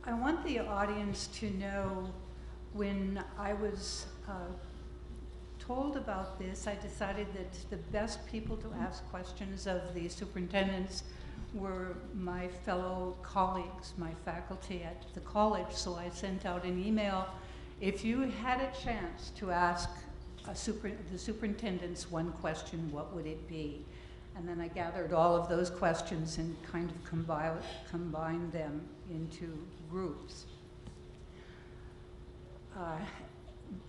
I want the audience to know when I was told about this, I decided that the best people to ask questions of the superintendents were my fellow colleagues, my faculty at the college. So I sent out an email. If you had a chance to ask the superintendents one question, what would it be? And then I gathered all of those questions and kind of combined them into groups.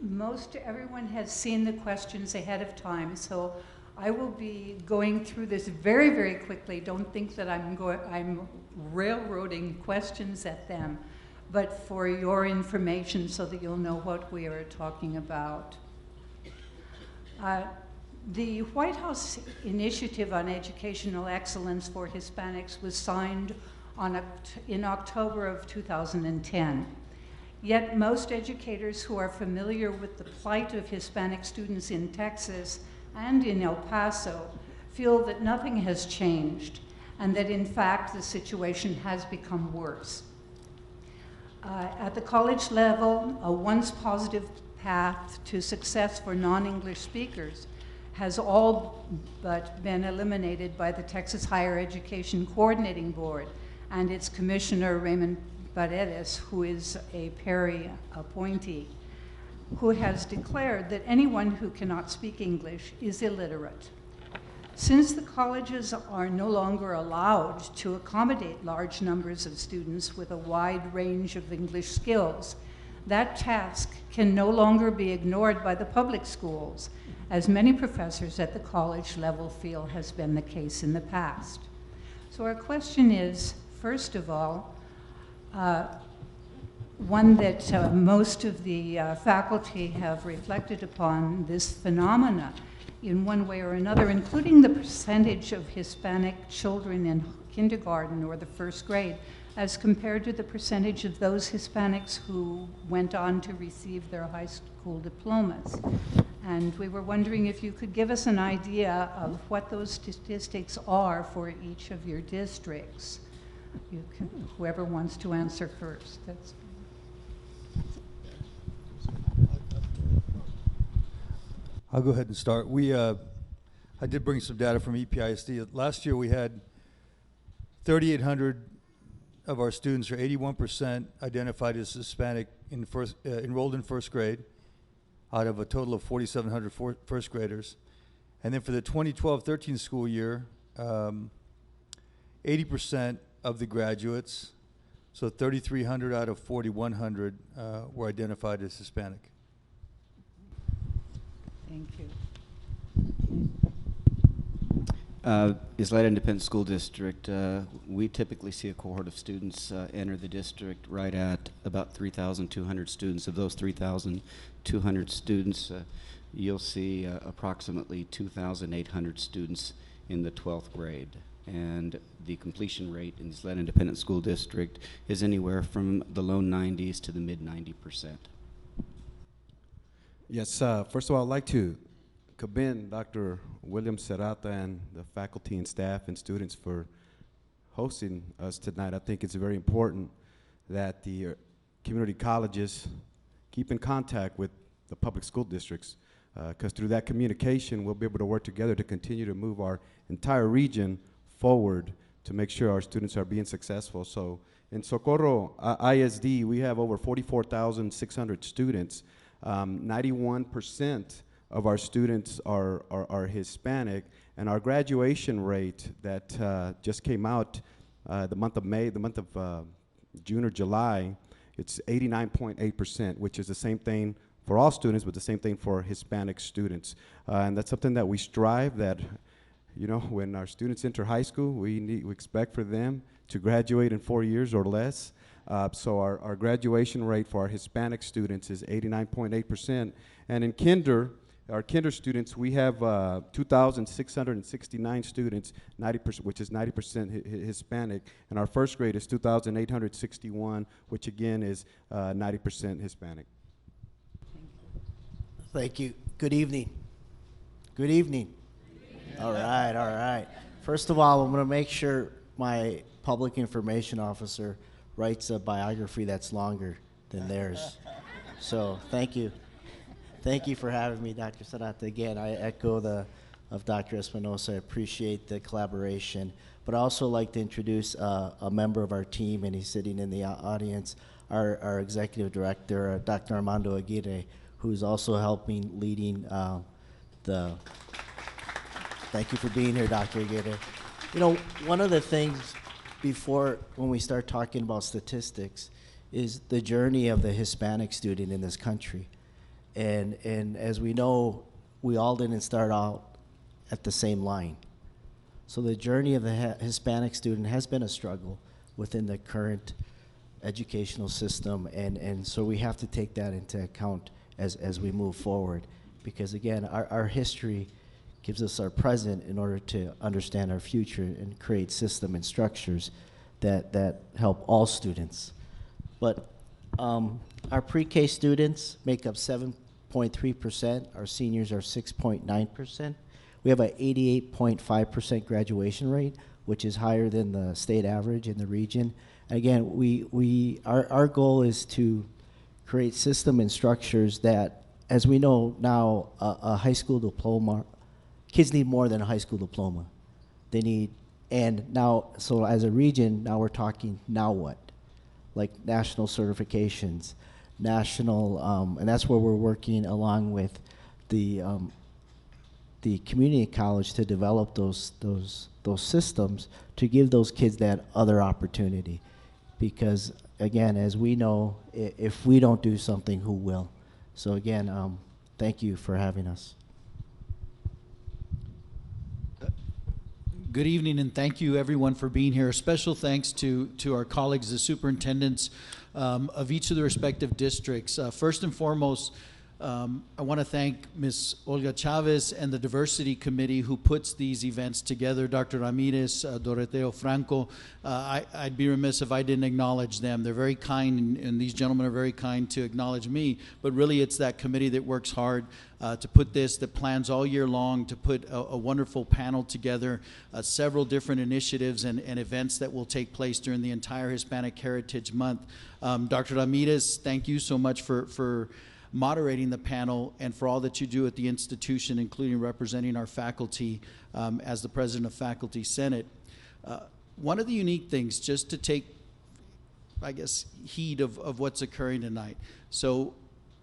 Most everyone has seen the questions ahead of time, so I will be going through this very, very quickly. Don't think that I'm railroading questions at them, but for your information so that you'll know what we are talking about. The White House Initiative on Educational Excellence for Hispanics was signed in October of 2010. Yet most educators who are familiar with the plight of Hispanic students in Texas and in El Paso feel that nothing has changed and that in fact the situation has become worse. At the college level, a once positive path to success for non-English speakers has all but been eliminated by the Texas Higher Education Coordinating Board and its commissioner, Raymond Paredes, who is a Perry appointee, who has declared that anyone who cannot speak English is illiterate. Since the colleges are no longer allowed to accommodate large numbers of students with a wide range of English skills, that task can no longer be ignored by the public schools, as many professors at the college level feel has been the case in the past. So our question is, first of all, one that most of the faculty have reflected upon this phenomena in one way or another, including the percentage of Hispanic children in kindergarten or the first grade as compared to the percentage of those Hispanics who went on to receive their high school diplomas. And we were wondering if you could give us an idea of what those statistics are for each of your districts. Whoever wants to answer first. I'll go ahead and start. I did bring some data from EPISD. Last year we had 3,800 of our students, or 81%, identified as Hispanic enrolled in first grade out of a total of 4,700 first graders. And then for the 2012-13 school year, 80% of the graduates, so 3,300 out of 4,100 were identified as Hispanic. Thank you. Isleta Independent School District, we typically see a cohort of students enter the district right at about 3,200 students. Of those 3,200 students, you'll see approximately 2,800 students in the 12th grade. And the completion rate in the Isleta Independent School District is anywhere from the low 90s to the mid 90%. Yes, first of all, I'd like to commend Dr. William Serrata and the faculty and staff and students for hosting us tonight. I think it's very important that the community colleges keep in contact with the public school districts, because through that communication, we'll be able to work together to continue to move our entire region forward to make sure our students are being successful. So in Socorro ISD, we have over 44,600 students. 91% of our students are Hispanic, and our graduation rate that just came out the month of May, the month of June or July, it's 89.8%, which is the same thing for all students, but the same thing for Hispanic students. And that's something that we strive that, you know, when our students enter high school, we expect for them to graduate in 4 years or less. So our graduation rate for our Hispanic students is 89.8%. And in our kinder students, we have 2,669 students, 90%, which is 90% Hispanic. And our first grade is 2,861, which again is 90% Hispanic. Thank you. Good evening. Good evening. All right, all right. First of all, I'm going to make sure my public information officer writes a biography that's longer than theirs. So thank you. Thank you for having me, Dr. Sarata. Again, I echo the of Dr. Espinosa. I appreciate the collaboration. But I also like to introduce a member of our team, and he's sitting in the audience, our executive director, Dr. Armando Aguirre, who's also helping leading the. Thank you for being here, Dr. Aguirre. You know, one of the things before, when we start talking about statistics, is the journey of the Hispanic student in this country. And as we know, we all didn't start out at the same line. So the journey of the Hispanic student has been a struggle within the current educational system, and so we have to take that into account as we move forward, because again, our history gives us our present in order to understand our future and create system and structures that help all students. But our pre-K students make up 7.3%, our seniors are 6.9%. We have an 88.5% graduation rate, which is higher than the state average in the region. And again, our goal is to create system and structures that, as we know now, a high school diploma, kids need more than a high school diploma. They need, and now, so as a region, now we're talking, now what? Like national certifications, national, and that's where we're working along with the community college to develop those systems to give those kids that other opportunity. Because again, as we know, if we don't do something, who will? So again, thank you for having us. Good evening, and thank you everyone for being here. Special thanks to our colleagues, the superintendents of each of the respective districts. First and foremost, I want to thank Ms. Olga Chavez and the Diversity Committee who puts these events together, Dr. Ramirez, Doroteo Franco. I'd be remiss if I didn't acknowledge them. They're very kind, and these gentlemen are very kind to acknowledge me, but really it's that committee that works hard to put this, that plans all year long to put a wonderful panel together, several different initiatives and events that will take place during the entire Hispanic Heritage Month. Dr. Ramirez, thank you so much for moderating the panel and for all that you do at the institution, including representing our faculty as the president of Faculty Senate. One of the unique things, just to take, I guess, heed of what's occurring tonight. So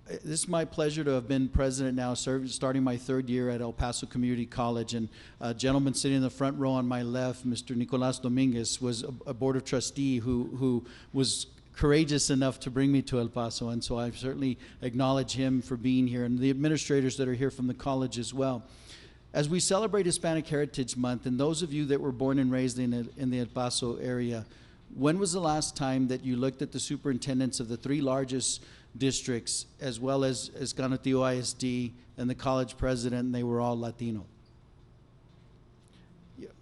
this is my pleasure to have been president now, starting my third year at El Paso Community College. And a gentleman sitting in the front row on my left, Mr. Nicolas Dominguez, was a board of trustee who was courageous enough to bring me to El Paso, and so I certainly acknowledge him for being here, and the administrators that are here from the college as well. As we celebrate Hispanic Heritage Month, and those of you that were born and raised in the El Paso area, when was the last time that you looked at the superintendents of the three largest districts, as well as Canutillo ISD and the college president, and they were all Latino?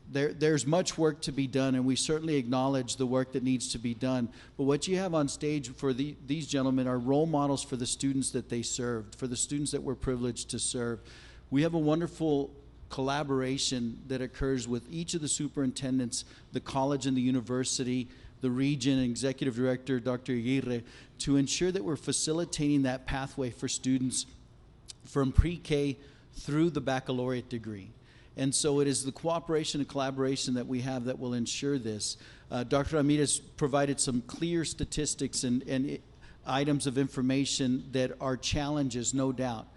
There's much work to be done, and we certainly acknowledge the work that needs to be done. But what you have on stage for these gentlemen are role models for the students that they served, for the students that we're privileged to serve. We have a wonderful collaboration that occurs with each of the superintendents, the college and the university, the region, and executive director, Dr. Aguirre, to ensure that we're facilitating that pathway for students from pre-K through the baccalaureate degree. And so it is the cooperation and collaboration that we have that will ensure this. Dr. Ramirez provided some clear statistics and items of information that are challenges, no doubt.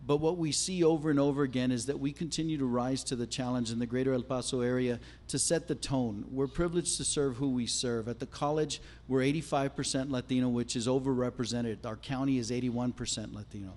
But what we see over and over again is that we continue to rise to the challenge in the greater El Paso area to set the tone. We're privileged to serve who we serve. At the college, we're 85% Latino, which is overrepresented. Our county is 81% Latino.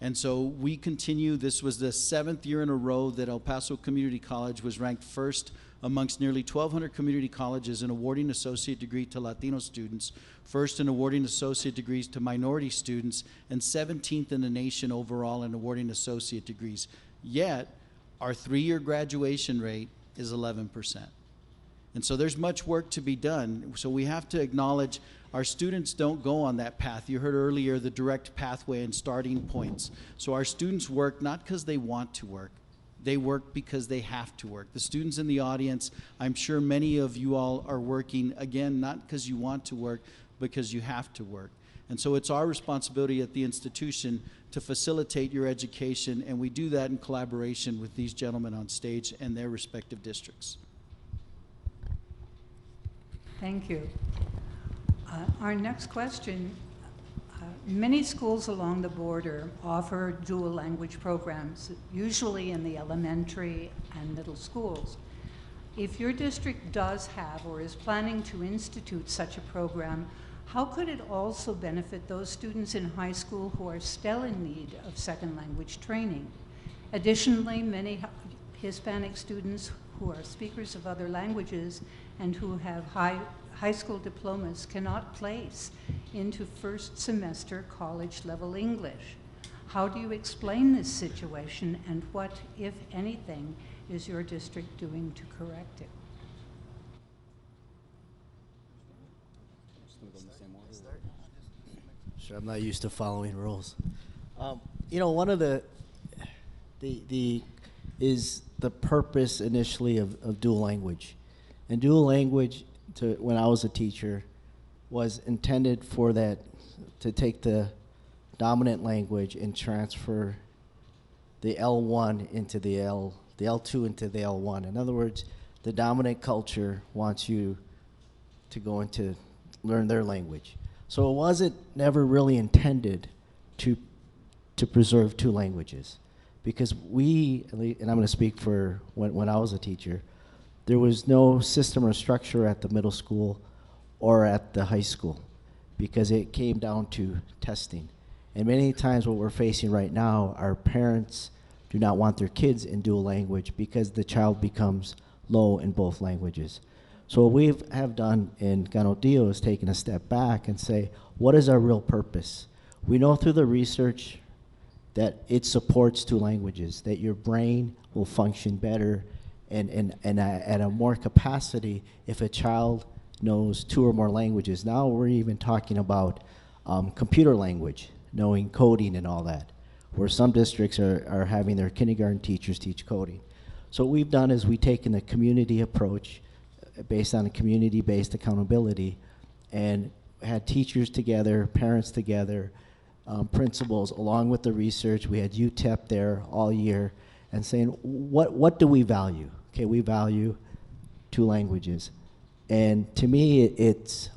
And so we continue. This was the 7th year in a row that El Paso Community College was ranked first amongst nearly 1,200 community colleges in awarding associate degree to Latino students, first in awarding associate degrees to minority students, and 17th in the nation overall in awarding associate degrees. Yet, our 3-year graduation rate is 11%. And so there's much work to be done. So we have to acknowledge our students don't go on that path. You heard earlier the direct pathway and starting points. So our students work not because they want to work. They work because they have to work. The students in the audience, I'm sure many of you all are working, again, not because you want to work, because you have to work. And so it's our responsibility at the institution to facilitate your education, and we do that in collaboration with these gentlemen on stage and their respective districts. Thank you. Our next question, many schools along the border offer dual language programs, usually in the elementary and middle schools. If your district does have or is planning to institute such a program, how could it also benefit those students in high school who are still in need of second language training? Additionally, many Hispanic students who are speakers of other languages and who have high school diplomas cannot place into first semester college level English. How do you explain this situation, and what, if anything, is your district doing to correct it? Sure, I'm not used to following rules. You know, one of the is the purpose initially of dual language. And dual language, when I was a teacher, was intended for that, to take the dominant language and transfer the L1 into the L2 into the L1. In other words, the dominant culture wants you to go into learn their language. So it wasn't never really intended to preserve two languages, because we, and I'm going to speak for when I was a teacher, there was no system or structure at the middle school or at the high school, because it came down to testing. And many times what we're facing right now, our parents do not want their kids in dual language because the child becomes low in both languages. So what we have done in Ganadillo is taken a step back and say, what is our real purpose? We know through the research that it supports two languages, that your brain will function better and at a more capacity if a child knows two or more languages. Now we're even talking about computer language, knowing coding and all that, where some districts are having their kindergarten teachers teach coding. So what we've done is we've taken a community approach based on a community-based accountability, and had teachers together, parents together, principals, along with the research. We had UTEP there all year, and saying, what do we value? Okay, we value two languages. And to me, it's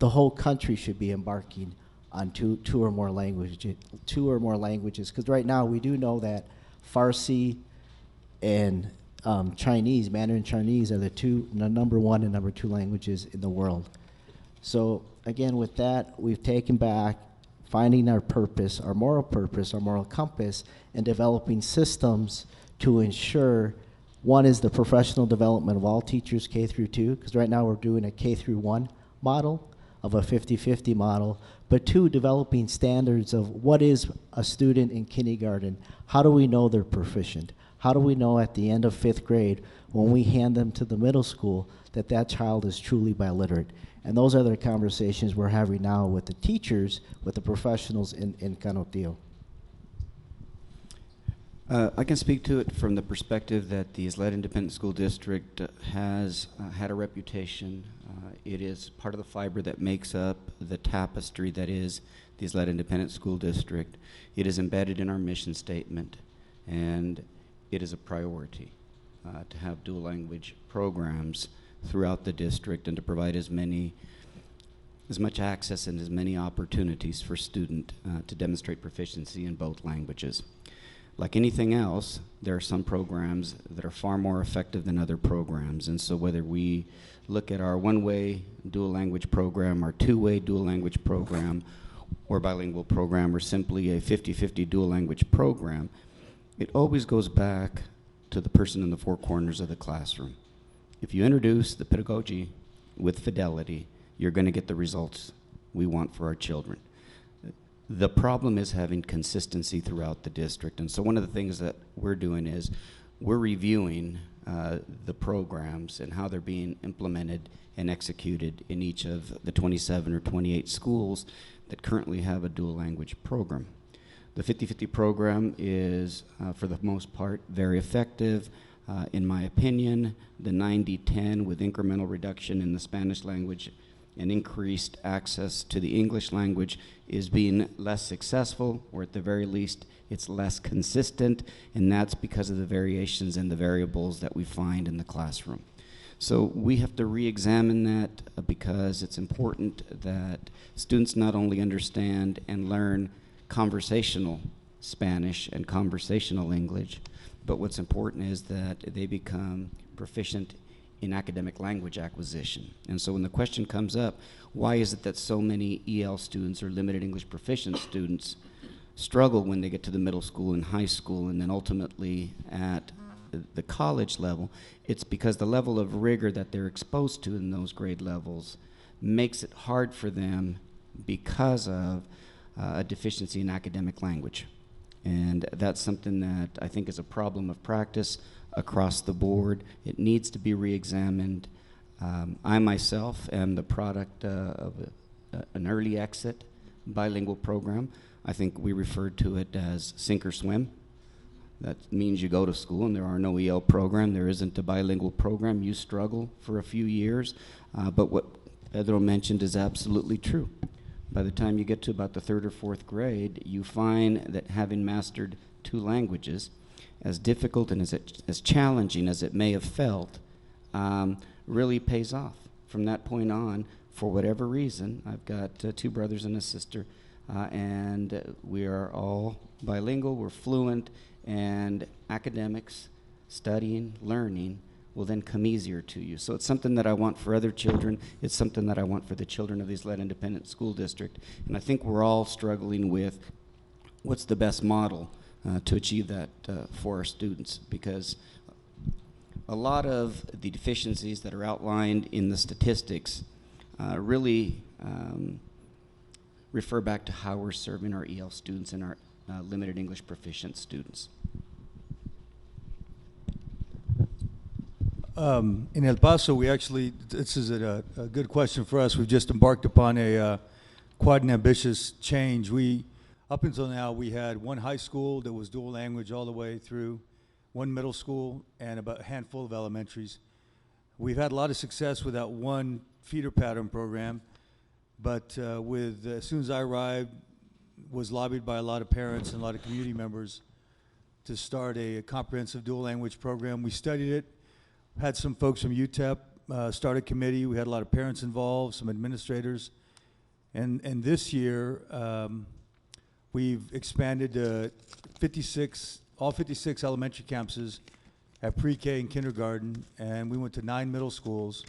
the whole country should be embarking on two or more languages, because right now we do know that Farsi and Chinese, Mandarin Chinese, are the number one and number two languages in the world. So again, with that, we've taken back finding our purpose, our moral compass, and developing systems to ensure, one is the professional development of all teachers K through 2, because right now we're doing a K through 1 model of a 50-50 model, but two, developing standards of what is a student in kindergarten. How do we know they're proficient? How do we know at the end of 5th grade, when we hand them to the middle school, that that child is truly biliterate? And those are the conversations we're having now with the teachers, with the professionals in Canotillo. I can speak to it from the perspective that the Isleta Independent School District has had a reputation. It is part of the fiber that makes up the tapestry that is the Isleta Independent School District. It is embedded in our mission statement, and it is a priority to have dual language programs throughout the district, and to provide as much access and as many opportunities for student to demonstrate proficiency in both languages. Like anything else, there are some programs that are far more effective than other programs, and so whether we look at our one-way dual language program, our two-way dual language program, or bilingual program, or simply a 50-50 dual language program, it always goes back to the person in the four corners of the classroom. If you introduce the pedagogy with fidelity, you're going to get the results we want for our children. The problem is having consistency throughout the district, and so one of the things that we're doing is we're reviewing the programs and how they're being implemented and executed in each of the 27 or 28 schools that currently have a dual language program. The 50/50 program is, for the most part, very effective. In my opinion, the 90/10 with incremental reduction in the Spanish language and increased access to the English language is being less successful, or at the very least, it's less consistent, and that's because of the variations in the variables that we find in the classroom. So we have to re-examine that because it's important that students not only understand and learn conversational Spanish and conversational English, but what's important is that they become proficient in academic language acquisition. And so when the question comes up, why is it that so many EL students or limited English proficient students struggle when they get to the middle school and high school and then ultimately at the college level? It's because the level of rigor that they're exposed to in those grade levels makes it hard for them because of a deficiency in academic language. And that's something that I think is a problem of practice across the board. It needs to be re-examined. I myself am the product of an early exit bilingual program. I think we referred to it as sink or swim. That means you go to school and there are no EL program, there isn't a bilingual program, you struggle for a few years. But what Pedro mentioned is absolutely true. By the time you get to about the 3rd or 4th grade, you find that having mastered 2 languages, as difficult and as challenging as it may have felt, really pays off. From that point on, for whatever reason, I've got 2 brothers and a sister, and we are all bilingual, we're fluent, and academics, studying, learning, will then come easier to you. So it's something that I want for other children. It's something that I want for the children of the Isleta Independent School District. And I think we're all struggling with what's the best model to achieve that for our students, because a lot of the deficiencies that are outlined in the statistics really refer back to how we're serving our EL students and our limited English proficient students. In El Paso, we actually, this is a good question for us. We've just embarked upon a quite an ambitious change. Up until now, we had one high school that was dual language all the way through, one middle school, and about a handful of elementaries. We've had a lot of success with that one feeder pattern program, but as soon as I arrived, was lobbied by a lot of parents and a lot of community members to start a comprehensive dual language program. We studied it, had some folks from UTEP start a committee. We had a lot of parents involved, some administrators, and this year we've expanded to all 56 elementary campuses at pre-K and kindergarten, and we went to 9 middle schools.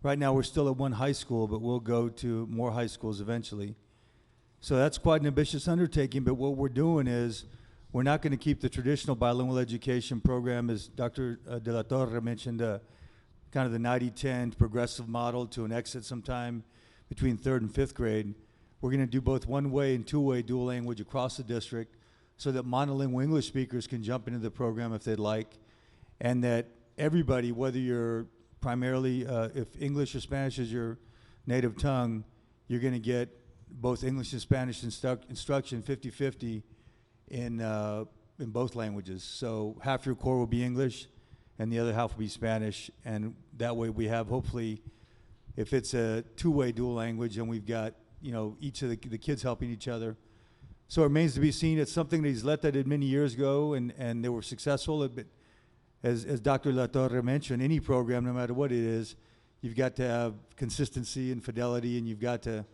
Right now we're still at 1 high school, but we'll go to more high schools eventually. So that's quite an ambitious undertaking, but what we're doing is we're not going to keep the traditional bilingual education program, as Dr. De La Torre mentioned, kind of the 90-10 progressive model to an exit sometime between 3rd and 5th grade. We're going to do both one-way and two-way dual language across the district so that monolingual English speakers can jump into the program if they'd like, and that everybody, whether you're primarily, if English or Spanish is your native tongue, you're going to get both English and Spanish instruction 50-50 in both languages. So half your core will be English and the other half will be Spanish, and that way we have, hopefully, if it's a two-way dual language, and we've got, each of the kids helping each other. So it remains to be seen. It's something that Isleta did many years ago, and they were successful. But as Dr. La Torre mentioned, any program, no matter what it is, you've got to have consistency and fidelity, and you've got to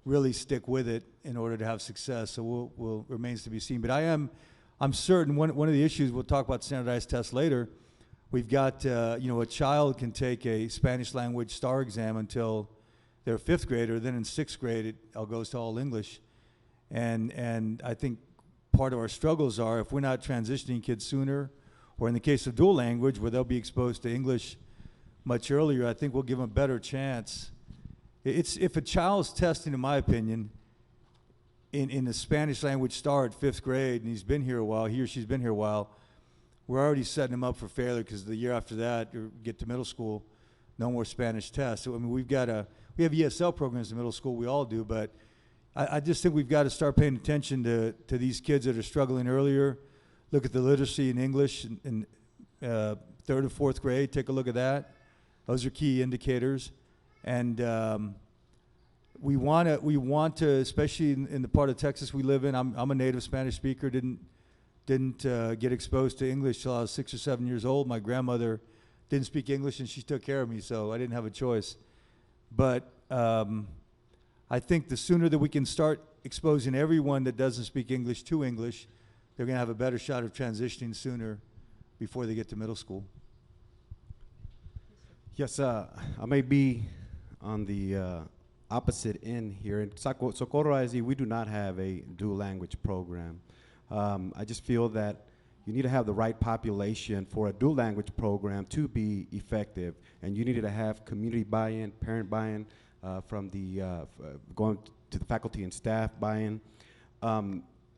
really stick with it in order to have success. So we'll remains to be seen. But I'm certain one of the issues, we'll talk about standardized tests later. We've got a child can take a Spanish language STAR exam until they're 5th grade, or then in 6th grade it all goes to all English. And I think part of our struggles are, if we're not transitioning kids sooner, or in the case of dual language where they'll be exposed to English much earlier, I think we'll give them a better chance. If a child's testing, in my opinion, in the Spanish language STAR at 5th grade, and he or she's been here a while, we're already setting them up for failure, because the year after that, you get to middle school, no more Spanish tests. So I mean, we have ESL programs in middle school, we all do, but I just think we've got to start paying attention to these kids that are struggling earlier. Look at the literacy in English in third or fourth grade. Take a look at that. Those are key indicators. And we want to, especially in the part of Texas we live in. I'm a native Spanish speaker. Didn't get exposed to English till I was 6 or 7 years old. My grandmother didn't speak English, and she took care of me, so I didn't have a choice. But I think the sooner that we can start exposing everyone that doesn't speak English to English, they're going to have a better shot of transitioning sooner before they get to middle school. Yes, I may be on the opposite end here. In Socorro ISD, we do not have a dual language program. I just feel that you need to have the right population for a dual language program to be effective, and you need to have community buy-in, parent buy-in, from the going to the faculty and staff buy-in,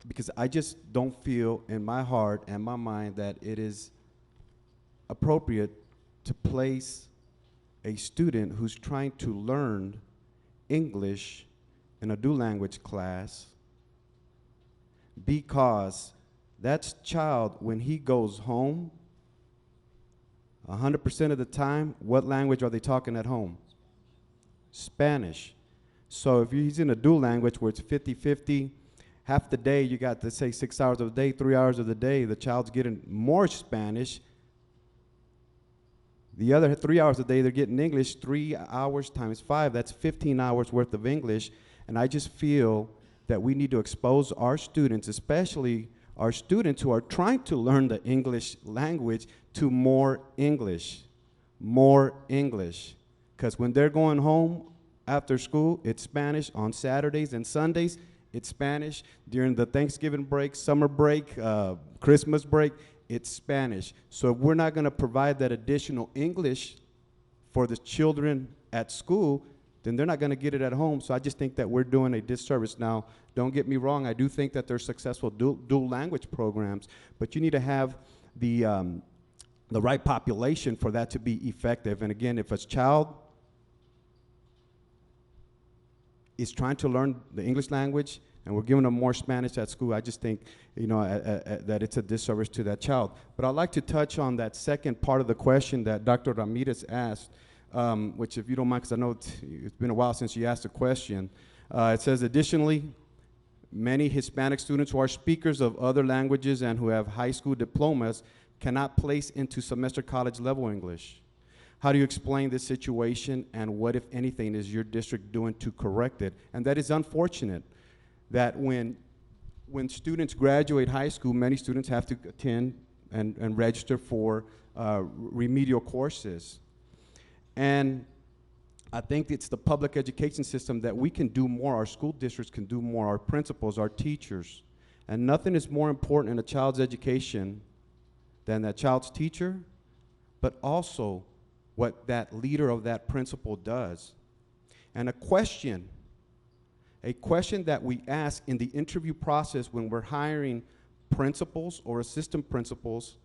because I just don't feel in my heart and my mind that it is appropriate to place a student who's trying to learn English in a dual language class, because that child, when he goes home, 100% of the time, what language are they talking at home? Spanish. So if he's in a dual language where it's 50-50, half the day you got to say 6 hours of the day, 3 hours of the day, the child's getting more Spanish. The other 3 hours a day, they're getting English. 3 hours times 5, that's 15 hours worth of English. And I just feel that we need to expose our students, especially our students who are trying to learn the English language, to more English. More English. Because when they're going home after school, it's Spanish. On Saturdays and Sundays, it's Spanish. During the Thanksgiving break, summer break, Christmas break, it's Spanish. So if we're not going to provide that additional English for the children at school, then they're not going to get it at home. So I just think that we're doing a disservice. Now, don't get me wrong. I do think that there's successful dual language programs, but you need to have the right population for that to be effective. And again, if a child is trying to learn the English language and we're giving them more Spanish at school, I just think, that it's a disservice to that child. But I'd like to touch on that second part of the question that Dr. Ramirez asked, which, if you don't mind, because I know it's been a while since you asked the question. It says, additionally, many Hispanic students who are speakers of other languages and who have high school diplomas cannot place into semester college level English. How do you explain this situation, and what, if anything, is your district doing to correct it? And that is unfortunate, that when students graduate high school, many students have to attend and register for remedial courses. And I think it's the public education system that we can do more, our school districts can do more, our principals, our teachers. And nothing is more important in a child's education than that child's teacher, but also what that leader of that principal does. And a question that we ask in the interview process when we're hiring principals or assistant principals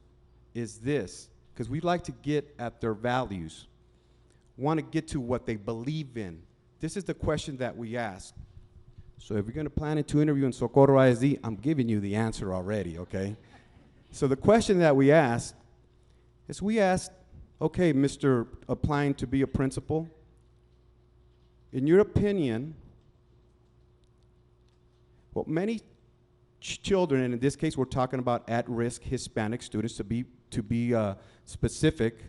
is this, because we like to get at their values, want to get to what they believe in. This is the question that we ask. So if you're going to plan to interview in Socorro ISD, I'm giving you the answer already, okay? So the question that we ask is, we ask, okay, Mr. applying to be a principal, in your opinion, what many children, and in this case we're talking about at-risk Hispanic students to be specific,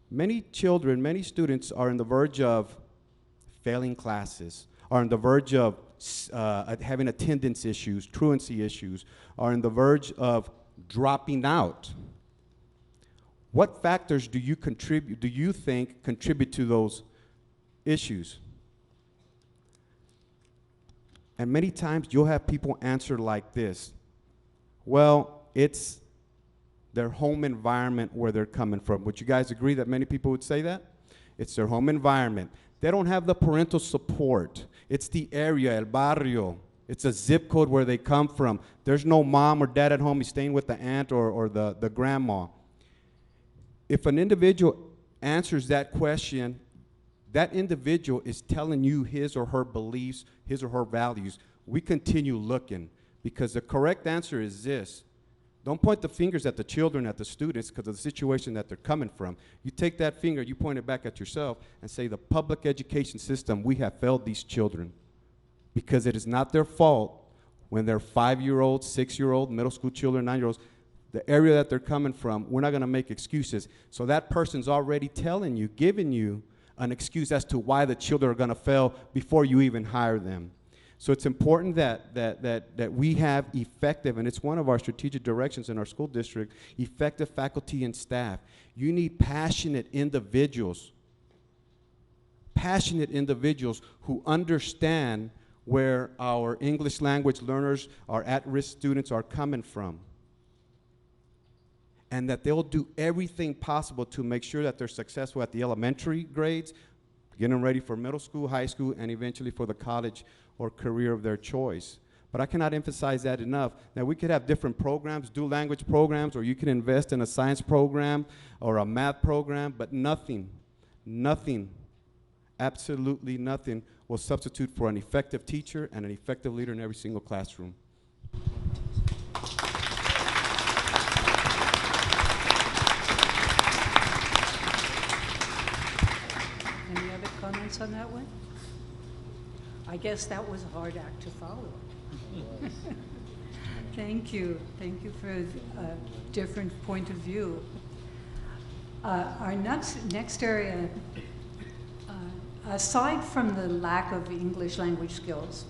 many children, many students are on the verge of failing classes, are on the verge of having attendance issues, truancy issues, are on the verge of dropping out. What factors do you think contribute to those issues? And many times you'll have people answer like this: well, it's their home environment where they're coming from. Would you guys agree that many people would say that? It's their home environment. They don't have the parental support. It's the area, el barrio. It's a zip code where they come from. There's no mom or dad at home. He's staying with the aunt or the grandma. If an individual answers that question that individual is telling you his or her beliefs, his or her values, we continue looking, because the correct answer is this. Don't point the fingers at the children, at the students, because of the situation that they're coming from. You take that finger, you point it back at yourself, and say, the public education system, we have failed these children, because it is not their fault when they're 5-year-old, 6-year-old, middle school children, 9-year-olds, the area that they're coming from, we're not going to make excuses. So that person's already telling you, giving you an excuse as to why the children are going to fail before you even hire them. So it's important that we have effective, and it's one of our strategic directions in our school district, effective faculty and staff. You need passionate individuals who understand where our English language learners, our at-risk students are coming from, and that they'll do everything possible to make sure that they're successful at the elementary grades, getting them ready for middle school, high school, and eventually for the college or career of their choice. But I cannot emphasize that enough. Now, we could have different programs, dual language programs, or you can invest in a science program or a math program, but nothing, absolutely nothing will substitute for an effective teacher and an effective leader in every single classroom. Any other comments on that one? I guess that was a hard act to follow. Thank you. Thank you for a different point of view. Our next area, aside from the lack of English language skills,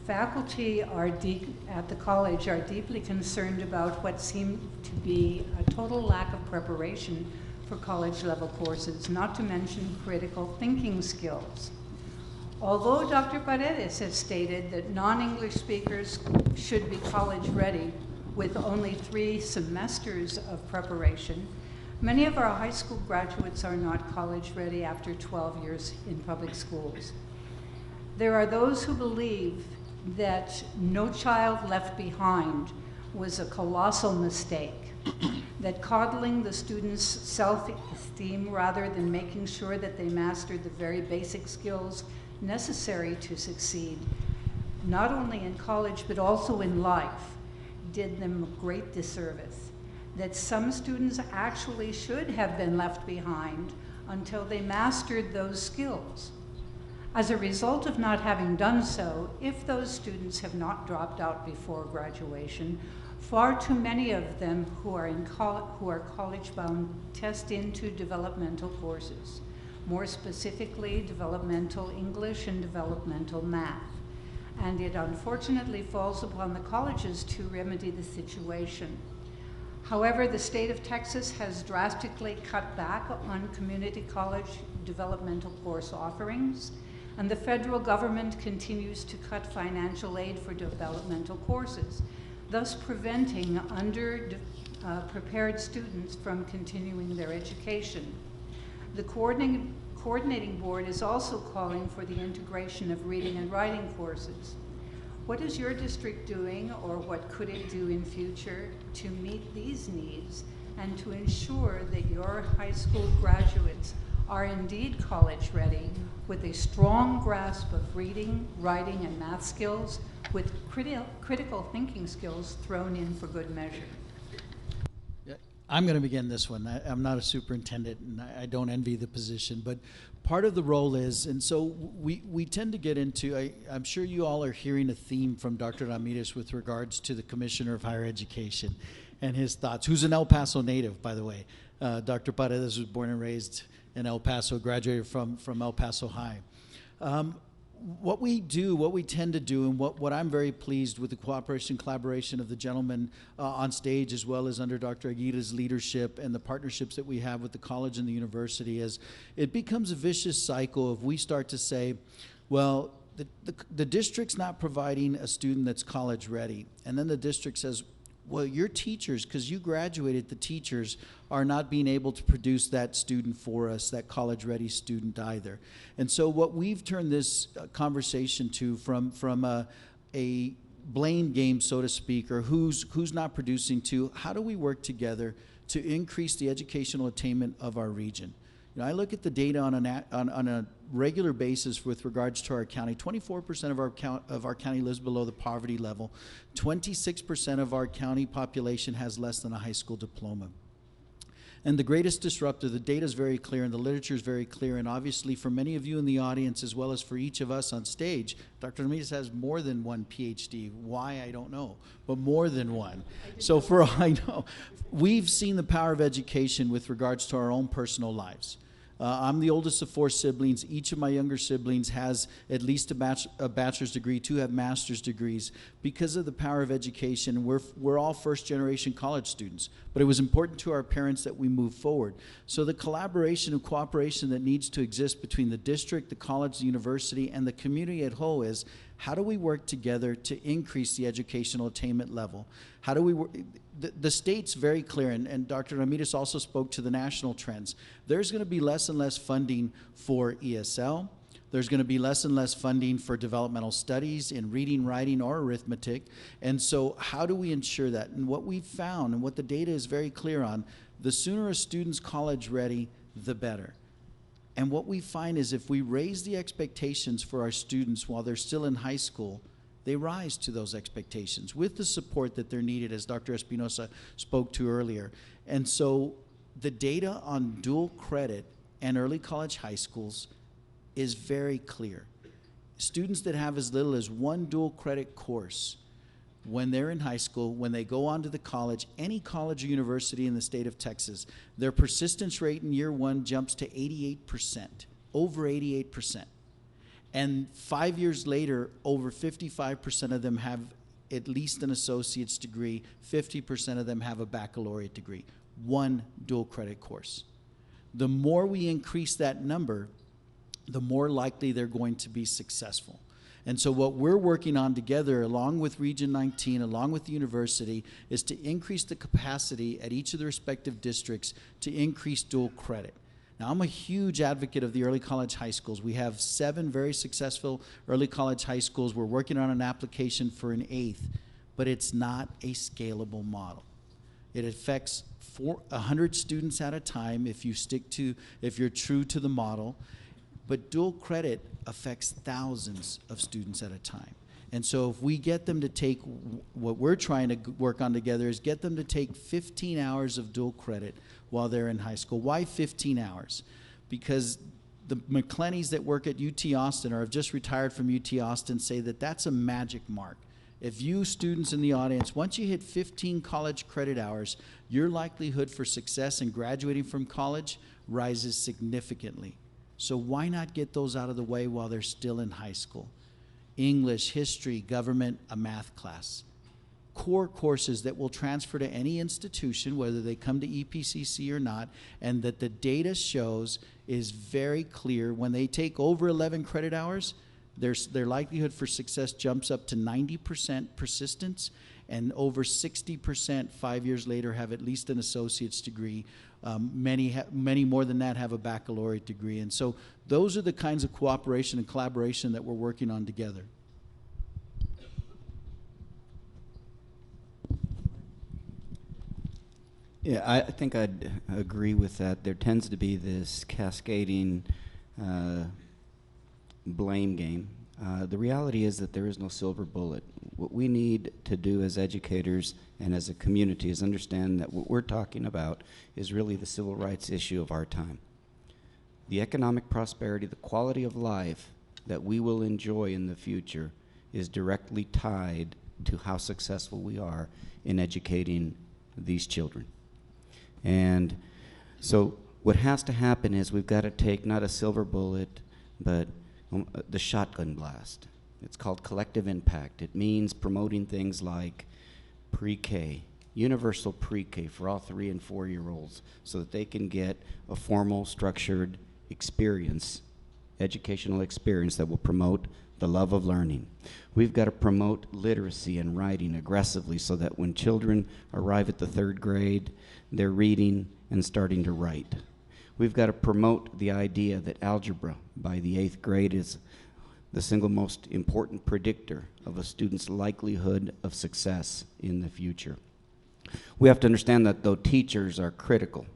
faculty at the college are deeply concerned about what seemed to be a total lack of preparation for college-level courses, not to mention critical thinking skills. Although Dr. Paredes has stated that non-English speakers should be college-ready with only 3 semesters of preparation, many of our high school graduates are not college-ready after 12 years in public schools. There are those who believe that No Child Left Behind was a colossal mistake, that coddling the students' self-esteem rather than making sure that they mastered the very basic skills necessary to succeed, not only in college but also in life, did them a great disservice. That some students actually should have been left behind until they mastered those skills. As a result of not having done so, if those students have not dropped out before graduation, far too many of them who are college-bound test into developmental courses, more specifically developmental English and developmental math. And it unfortunately falls upon the colleges to remedy the situation. However, the state of Texas has drastically cut back on community college developmental course offerings, and the federal government continues to cut financial aid for developmental courses, thus preventing prepared students from continuing their education. The coordinating board is also calling for the integration of reading and writing courses. What is your district doing, or what could it do in future, to meet these needs and to ensure that your high school graduates are indeed college ready with a strong grasp of reading, writing, and math skills, with critical thinking skills thrown in for good measure? I'm going to begin this one. I'm not a superintendent, and I don't envy the position, but part of the role is, and so we tend to get into, I'm sure you all are hearing a theme from Dr. Ramirez with regards to the Commissioner of Higher Education and his thoughts, who's an El Paso native, by the way. Dr. Paredes was born and raised in El Paso, graduated from El Paso High. What we tend to do, and what I'm very pleased with the collaboration of the gentlemen on stage, as well as under Dr. Aguirre's leadership and the partnerships that we have with the college and the university, is it becomes a vicious cycle if we start to say, well, the district's not providing a student that's college ready. And then the district says, well, your teachers, because you graduated, the teachers are not being able to produce that student for us, that college-ready student either. And so what we've turned this conversation to from a blame game, so to speak, or who's not producing, to how do we work together to increase the educational attainment of our region? You know, I look at the data on a regular basis with regards to our county. 24% of our county lives below the poverty level. 26% of our county population has less than a high school diploma. And the greatest disruptor, the data is very clear and the literature is very clear, and obviously for many of you in the audience as well as for each of us on stage, Dr. Ramirez has more than one PhD. Why, I don't know, but more than one. So for all I know, we've seen the power of education with regards to our own personal lives. I'm the oldest of 4 siblings. Each of my younger siblings has at least a bachelor's degree, 2 have master's degrees. Because of the power of education, we're all first-generation college students. But it was important to our parents that we move forward. So the collaboration and cooperation that needs to exist between the district, the college, the university, and the community at whole is, how do we work together to increase the educational attainment level? How do we work? The state's very clear, and Dr. Ramirez also spoke to the national trends. There's going to be less and less funding for ESL. There's going to be less and less funding for developmental studies in reading, writing, or arithmetic. And so how do we ensure that? And what we've found, and what the data is very clear on, the sooner a student's college ready, the better. And what we find is if we raise the expectations for our students while they're still in high school, they rise to those expectations with the support that they're needed, as Dr. Espinosa spoke to earlier. And so the data on dual credit and early college high schools is very clear. Students that have as little as 1 dual credit course when they're in high school, when they go on to the college, any college or university in the state of Texas, their persistence rate in year 1 jumps to 88%, over 88%. And 5 years later, over 55% of them have at least an associate's degree, 50% of them have a baccalaureate degree, 1 dual credit course. The more we increase that number, the more likely they're going to be successful. And so what we're working on together, along with Region 19, along with the university, is to increase the capacity at each of the respective districts to increase dual credit. Now, I'm a huge advocate of the early college high schools. We have 7 very successful early college high schools. We're working on an application for an 8th, but it's not a scalable model. It affects 100 students at a time if you're true to the model. But dual credit affects thousands of students at a time. And so if we get them to take, what we're trying to work on together is get them to take 15 hours of dual credit while they're in high school. Why 15 hours? Because the McClennies that work at UT Austin or have just retired from UT Austin say that that's a magic mark. If you students in the audience, once you hit 15 college credit hours, your likelihood for success in graduating from college rises significantly. So why not get those out of the way while they're still in high school? English, history, government, a math class. Core courses that will transfer to any institution, whether they come to EPCC or not, and that the data shows is very clear. When they take over 11 credit hours, their likelihood for success jumps up to 90% persistence, and over 60% 5 years later have at least an associate's degree. Many more than that have a baccalaureate degree. And so those are the kinds of cooperation and collaboration that we're working on together. Yeah, I think I'd agree with that. There tends to be this cascading blame game. The reality is that there is no silver bullet. What we need to do as educators and as a community is understand that what we're talking about is really the civil rights issue of our time. The economic prosperity, the quality of life that we will enjoy in the future is directly tied to how successful we are in educating these children. And so what has to happen is we've got to take not a silver bullet, but the shotgun blast. It's called collective impact. It means promoting things like pre-K, universal pre-K for all 3 and 4-year-olds so that they can get a formal, structured experience, educational experience that will promote the love of learning. We've got to promote literacy and writing aggressively so that when children arrive at the 3rd grade, they're reading and starting to write. We've got to promote the idea that algebra by the 8th grade is the single most important predictor of a student's likelihood of success in the future. We have to understand that though teachers are critical,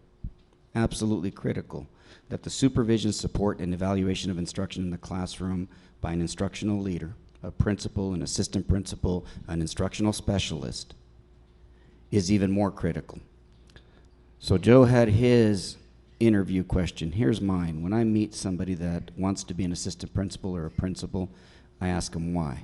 absolutely critical, that the supervision, support, and evaluation of instruction in the classroom by an instructional leader, a principal, an assistant principal, an instructional specialist, is even more critical. So Joe had his interview question. Here's mine. When I meet somebody that wants to be an assistant principal or a principal, I ask them why.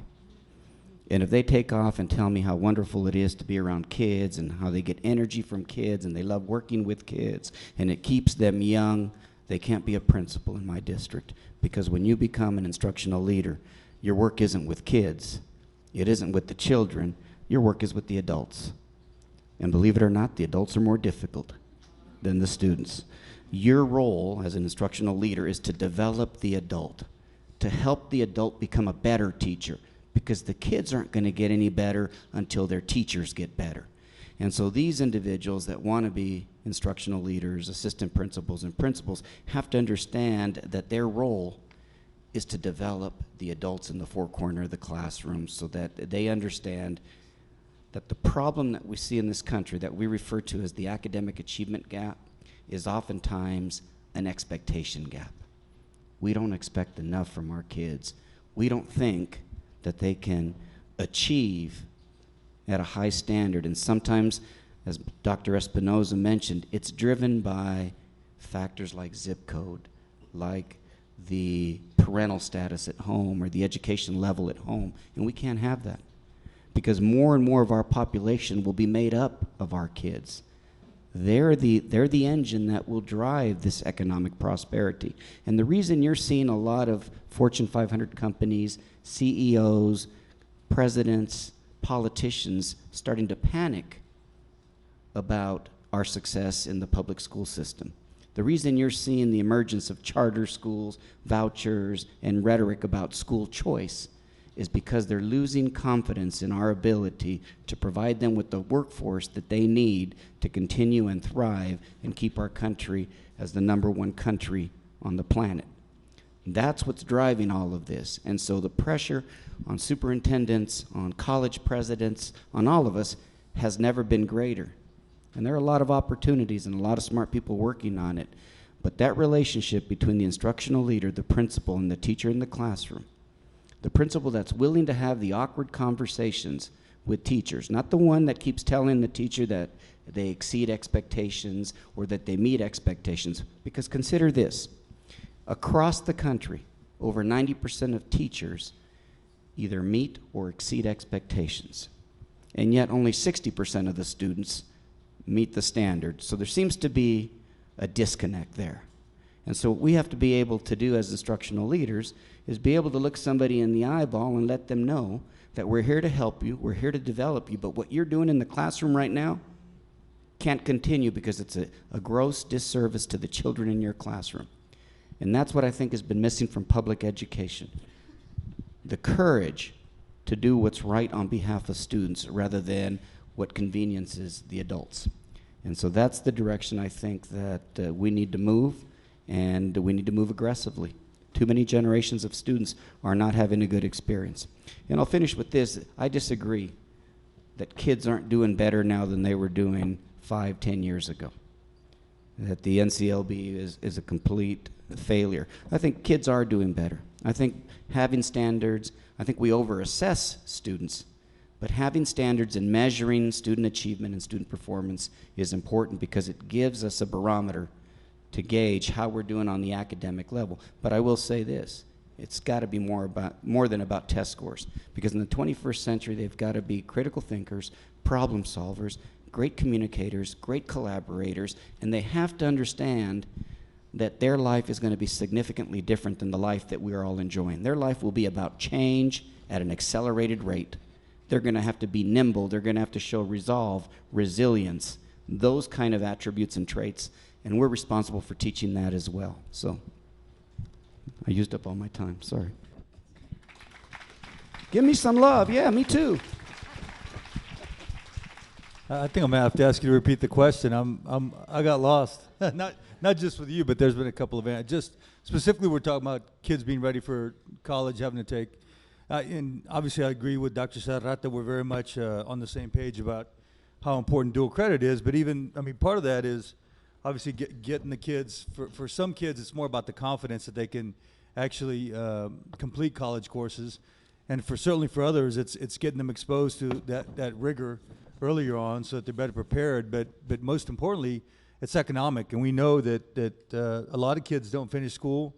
And if they take off and tell me how wonderful it is to be around kids and how they get energy from kids and they love working with kids and it keeps them young, they can't be a principal in my district. Because when you become an instructional leader, your work isn't with kids. It isn't with the children. Your work is with the adults. And believe it or not, the adults are more difficult than the students. Your role as an instructional leader is to develop the adult, to help the adult become a better teacher, because the kids aren't going to get any better until their teachers get better. And so these individuals that want to be instructional leaders, assistant principals, and principals have to understand that their role is to develop the adults in the four corners of the classroom so that they understand that the problem that we see in this country that we refer to as the academic achievement gap is oftentimes an expectation gap. We don't expect enough from our kids. We don't think that they can achieve at a high standard. And sometimes, as Dr. Espinoza mentioned, it's driven by factors like zip code, like the parental status at home or the education level at home. And we can't have that, because more and more of our population will be made up of our kids. They're the engine that will drive this economic prosperity. And the reason you're seeing a lot of Fortune 500 companies, CEOs, presidents, politicians starting to panic about our success in the public school system. The reason you're seeing the emergence of charter schools, vouchers, and rhetoric about school choice is because they're losing confidence in our ability to provide them with the workforce that they need to continue and thrive and keep our country as the #1 country on the planet. That's what's driving all of this. And so the pressure on superintendents, on college presidents, on all of us has never been greater. And there are a lot of opportunities and a lot of smart people working on it. But that relationship between the instructional leader, the principal, and the teacher in the classroom, the principal that's willing to have the awkward conversations with teachers, not the one that keeps telling the teacher that they exceed expectations or that they meet expectations. Because consider this, across the country, over 90% of teachers either meet or exceed expectations. And yet only 60% of the students meet the standard. So there seems to be a disconnect there. And so what we have to be able to do as instructional leaders is be able to look somebody in the eyeball and let them know that we're here to help you, we're here to develop you, but what you're doing in the classroom right now can't continue because it's a gross disservice to the children in your classroom. And that's what I think has been missing from public education. The courage to do what's right on behalf of students rather than what conveniences the adults. And so that's the direction I think that we need to move, and we need to move aggressively. Too many generations of students are not having a good experience. And I'll finish with this. I disagree that kids aren't doing better now than they were doing 5, 10 years ago. That the NCLB is a complete failure. I think kids are doing better. I think having standards, I think we over-assess students, but having standards and measuring student achievement and student performance is important because it gives us a barometer to gauge how we're doing on the academic level. But I will say this, it's got to be more than about test scores, because in the 21st century they've got to be critical thinkers, problem solvers, great communicators, great collaborators, and they have to understand that their life is going to be significantly different than the life that we're all enjoying. Their life will be about change at an accelerated rate. They're going to have to be nimble. They're going to have to show resolve, resilience, those kind of attributes and traits, and we're responsible for teaching that as well. So I used up all my time. Sorry. Give me some love. Yeah, me too. I think I'm gonna have to ask you to repeat the question. I got lost. Not just with you, but there's been a couple of just specifically we're talking about kids being ready for college, having to take. And obviously, I agree with Dr. Serrata. We're very much on the same page about how important dual credit is. But even, I mean, part of that is obviously getting the kids, for some kids, it's more about the confidence that they can actually complete college courses. And certainly for others, it's getting them exposed to that rigor earlier on so that they're better prepared. But most importantly, it's economic. And we know that a lot of kids don't finish school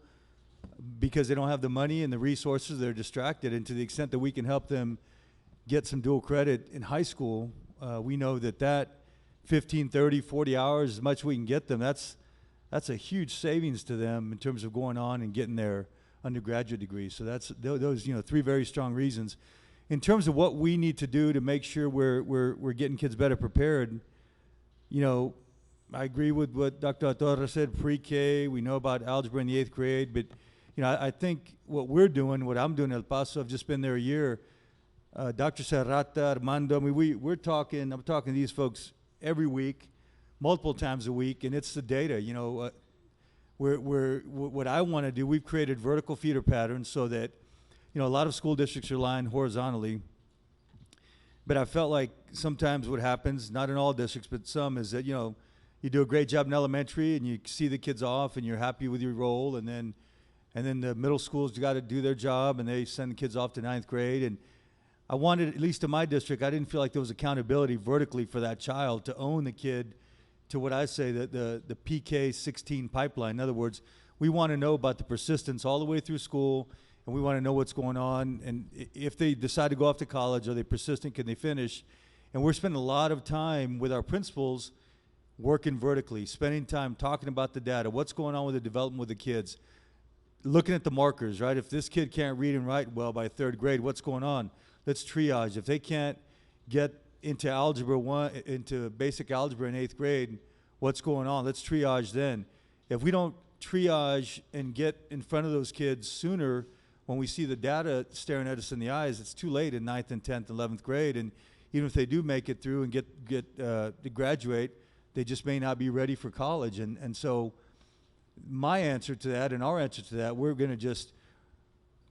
because they don't have the money and the resources. They're distracted. And to the extent that we can help them get some dual credit in high school, we know that 15, 30, 40 hours, as much as we can get them, that's a huge savings to them in terms of going on and getting their undergraduate degree. So that's those three very strong reasons. In terms of what we need to do to make sure we're getting kids better prepared, I agree with what Dr. Torres said, pre-K. We know about algebra in the 8th grade, but I think what we're doing, what I'm doing at El Paso, I've just been there a year. Dr. Serrata, Armando, I'm talking to these folks every week, multiple times a week, and it's the data. What I want to do, we've created vertical feeder patterns so that, a lot of school districts are lined horizontally. But I felt like sometimes what happens, not in all districts, but some, is that, you do a great job in elementary and you see the kids off and you're happy with your role, and then the middle schools got to do their job and they send the kids off to 9th grade. And I wanted, at least in my district, I didn't feel like there was accountability vertically for that child to own the kid to what I say the PK 16 pipeline. In other words, we want to know about the persistence all the way through school, and we want to know what's going on. And if they decide to go off to college, are they persistent? Can they finish? And we're spending a lot of time with our principals working vertically, spending time talking about the data, what's going on with the development with the kids, looking at the markers, right? If this kid can't read and write well by 3rd grade, what's going on? Let's triage. If they can't get into into basic algebra in 8th grade, what's going on? Let's triage then. If we don't triage and get in front of those kids sooner, when we see the data staring at us in the eyes, it's too late in 9th and 10th, 11th grade. And even if they do make it through and get to graduate, they just may not be ready for college. And so my answer to that and our answer to that, we're going to just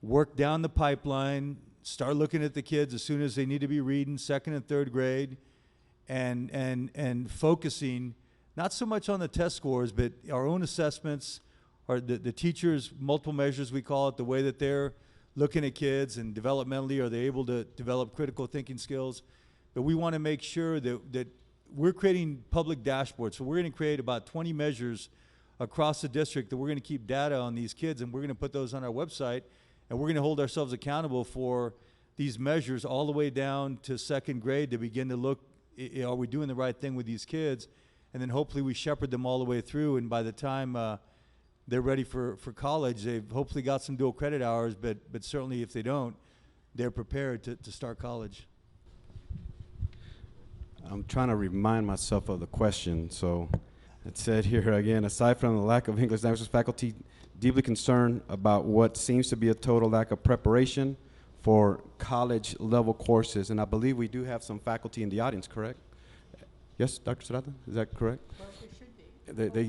work down the pipeline, start looking at the kids as soon as they need to be reading 2nd and 3rd grade, and focusing not so much on the test scores, but our own assessments, or the teachers' multiple measures, we call it, the way that they're looking at kids and developmentally, are they able to develop critical thinking skills. But we want to make sure that we're creating public dashboards. So we're going to create about 20 measures across the district that we're going to keep data on these kids, and we're going to put those on our website, and we're going to hold ourselves accountable for these measures all the way down to 2nd grade to begin to look, are we doing the right thing with these kids? And then hopefully we shepherd them all the way through, and by the time they're ready for college, they've hopefully got some dual credit hours, but certainly if they don't, they're prepared to start college. I'm trying to remind myself of the question. So it said here again, aside from the lack of English language faculty, deeply concerned about what seems to be a total lack of preparation for college level courses. And I believe we do have some faculty in the audience, correct? Yes, Dr. Serrata, is that correct? Well, they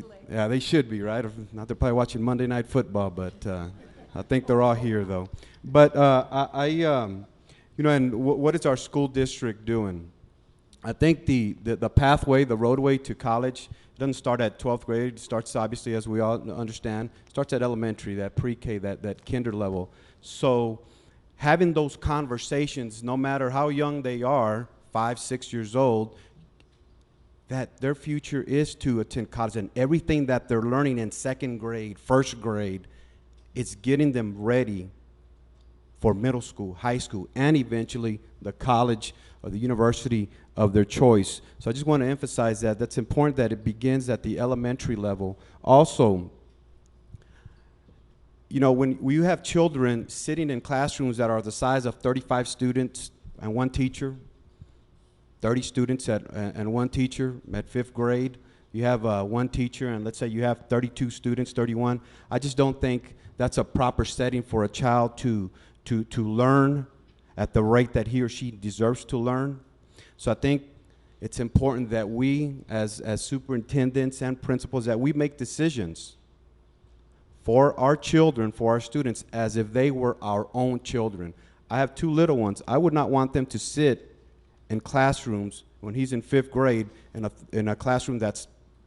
should be. They should be, right? If not, they're probably watching Monday Night Football, but I think they're all here, though. But and what is our school district doing? I think the pathway, the roadway to college, doesn't start at 12th grade. It starts, obviously, as we all understand, starts at elementary, that pre-K, that kinder level. So having those conversations, no matter how young they are, 5, 6 years old, that their future is to attend college, and everything that they're learning in 2nd grade, 1st grade, it's getting them ready for middle school, high school, and eventually the college or the university of their choice. So I just want to emphasize that. That's important that it begins at the elementary level. Also, when you have children sitting in classrooms that are the size of 35 students and one teacher, 30 students and one teacher at 5th grade, you have one teacher, and let's say you have 32 students, 31. I just don't think that's a proper setting for a child to learn at the rate that he or she deserves to learn. So I think it's important that we, as superintendents and principals, that we make decisions for our children, for our students, as if they were our own children. I have 2 little ones. I would not want them to sit in classrooms when he's in 5th grade in a classroom that's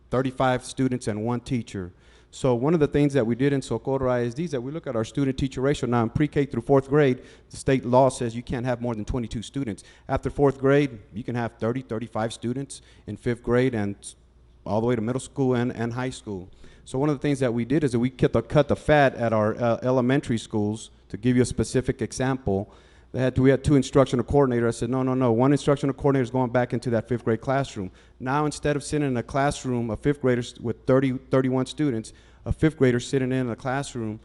35 students and 1 teacher. So one of the things that we did in Socorro ISD is that we look at our student-teacher ratio. Now in pre-K through 4th grade, the state law says you can't have more than 22 students. After 4th grade, you can have 30, 35 students in 5th grade and all the way to middle school and high school. So one of the things that we did is that we cut the fat at our elementary schools. To give you a specific example, we had 2 instructional coordinators. I said, no, 1 instructional coordinator is going back into that 5th grade classroom. Now instead of sitting in a classroom of 5th graders with 31 students, a 5th grader sitting in a classroom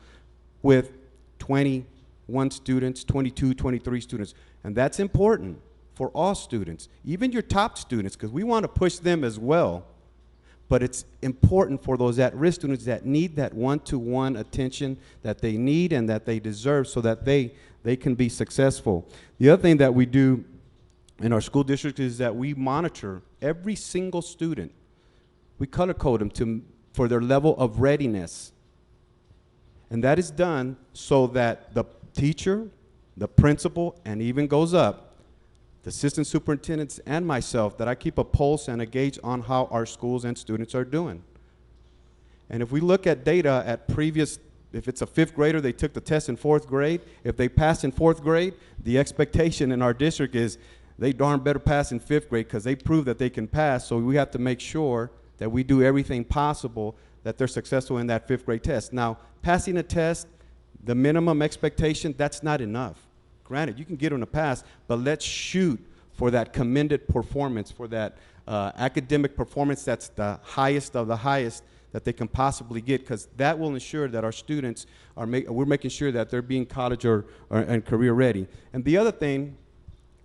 with 21 students, 22, 23 students. And that's important for all students, even your top students, because we want to push them as well. But it's important for those at-risk students that need that one-to-one attention that they need and that they deserve so that they can be successful. The other thing that we do in our school district is that we monitor every single student. We color code them for their level of readiness. And that is done so that the teacher, the principal, and even goes up, the assistant superintendents and myself, that I keep a pulse and a gauge on how our schools and students are doing. And if we look at data at previous, if it's a 5th grader, they took the test in 4th grade. If they passed in 4th grade, the expectation in our district is they darn better pass in 5th grade because they prove that they can pass. So we have to make sure that we do everything possible that they're successful in that 5th grade test. Now, passing a test, the minimum expectation, that's not enough. Granted, you can get them to pass, but let's shoot for that commended performance, for that academic performance that's the highest of the highest that they can possibly get, because that will ensure that our students are we're making sure that they're being college and career ready. And the other thing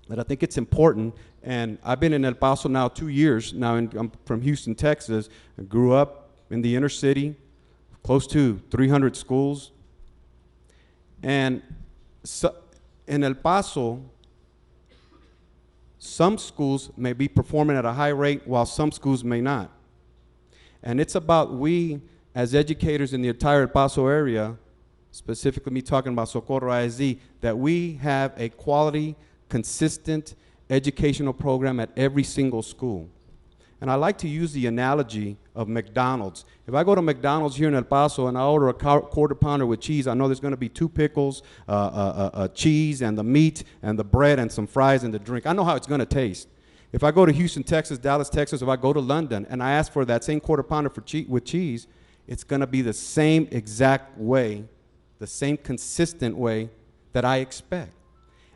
that I think it's important, and I've been in El Paso now 2 years now, and I'm from Houston, Texas. I grew up in the inner city, close to 300 schools, and so in El Paso, some schools may be performing at a high rate while some schools may not. And it's about we, as educators in the entire El Paso area, specifically me talking about Socorro ISD, that we have a quality, consistent educational program at every single school. And I like to use the analogy of McDonald's. If I go to McDonald's here in El Paso and I order a quarter pounder with cheese, I know there's going to be 2 pickles, cheese, and the meat, and the bread, and some fries, and the drink. I know how it's going to taste. If I go to Houston, Texas, Dallas, Texas, if I go to London and I ask for that same quarter pounder with cheese, it's going to be the same exact way, the same consistent way that I expect.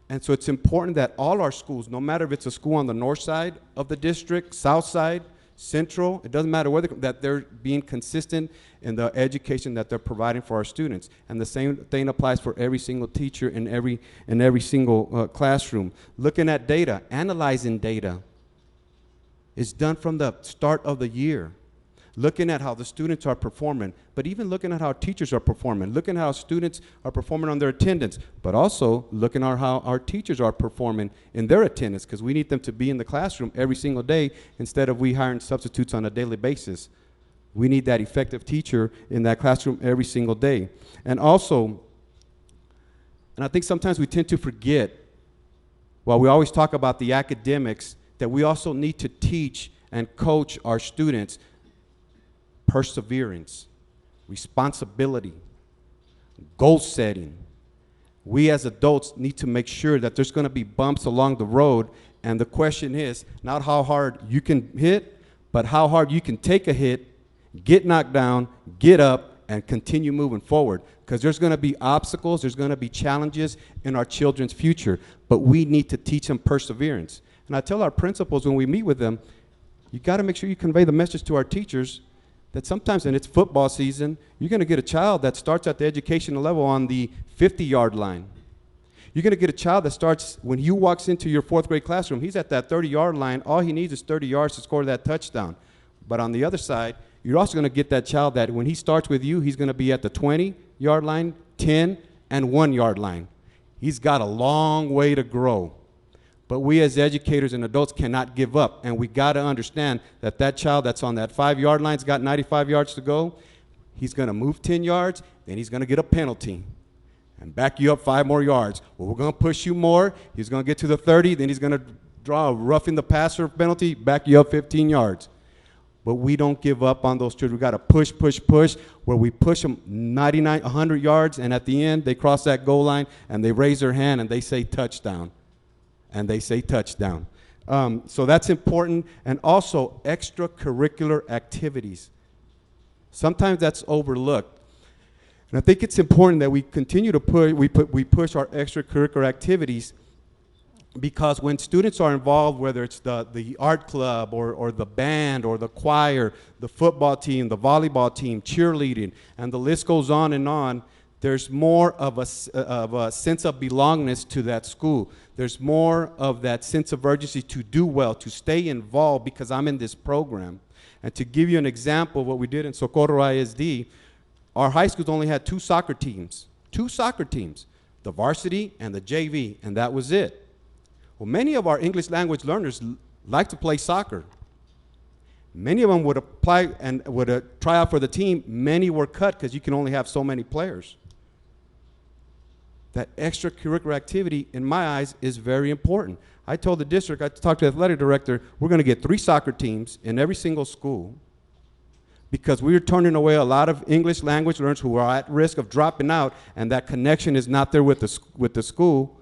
And so it's important that all our schools, no matter if it's a school on the north side of the district, south side, central, it doesn't matter whether, that they're being consistent in the education that they're providing for our students. And the same thing applies for every single teacher in every single classroom. Looking at data, analyzing data is done from the start of the year. Looking at how the students are performing, but even looking at how teachers are performing, looking at how students are performing on their attendance, but also looking at how our teachers are performing in their attendance, because we need them to be in the classroom every single day instead of we hiring substitutes on a daily basis. We need that effective teacher in that classroom every single day. And also, and I think sometimes we tend to forget, while we always talk about the academics, that we also need to teach and coach our students perseverance, responsibility, goal setting. We as adults need to make sure that there's going to be bumps along the road, and the question is not how hard you can hit, but how hard you can take a hit, get knocked down, get up, and continue moving forward. Because there's going to be obstacles, there's going to be challenges in our children's future, but we need to teach them perseverance. And I tell our principals when we meet with them, you got to make sure you convey the message to our teachers that sometimes, and it's football season, you're going to get a child that starts at the educational level on the 50-yard line. You're going to get a child that starts, when he walks into your 4th grade classroom, he's at that 30-yard line. All he needs is 30 yards to score that touchdown. But on the other side, you're also going to get that child that when he starts with you, he's going to be at the 20-yard line, 10, and 1-yard line. He's got a long way to grow. But we as educators and adults cannot give up, and we got to understand that that child that's on that 5-yard line's got 95 yards to go. He's going to move 10 yards, then he's going to get a penalty and back you up 5 more yards. Well, we're going to push you more. He's going to get to the 30, then he's going to draw a roughing the passer penalty, back you up 15 yards. but we don't give up on those children. We got to push, push, push, where we push them 99, 100 yards, and at the end, they cross that goal line, and they raise their hand, and they say touchdown. And they say touchdown. So that's important. And also, extracurricular activities. Sometimes that's overlooked. And I think it's important that we continue to push our extracurricular activities, because when students are involved, whether it's the art club or the band or the choir, the football team, the volleyball team, cheerleading, and the list goes on, there's more of a sense of belongingness to that school. There's more of that sense of urgency to do well, to stay involved because I'm in this program. And to give you an example of what we did in Socorro ISD, our high schools only had two soccer teams, the varsity and the JV, and that was it. Well, many of our English language learners like to play soccer. Many of them would apply and would try out for the team. Many were cut because you can only have so many players. That extracurricular activity, in my eyes, is very important. I told the district, I talked to the athletic director, we're going to get 3 soccer teams in every single school, because we are turning away a lot of English language learners who are at risk of dropping out, and that connection is not there with the school.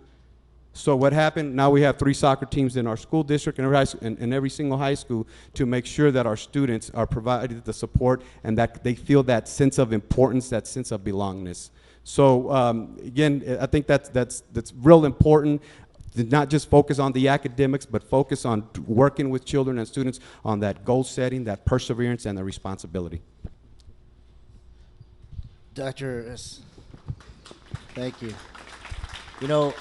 So what happened, now we have 3 soccer teams in our school district and in every single high school to make sure that our students are provided the support and that they feel that sense of importance, that sense of belongingness. So again, I think that's real important, to not just focus on the academics, but focus on working with children and students on that goal setting, that perseverance, and the responsibility. Dr. Thank you. You know,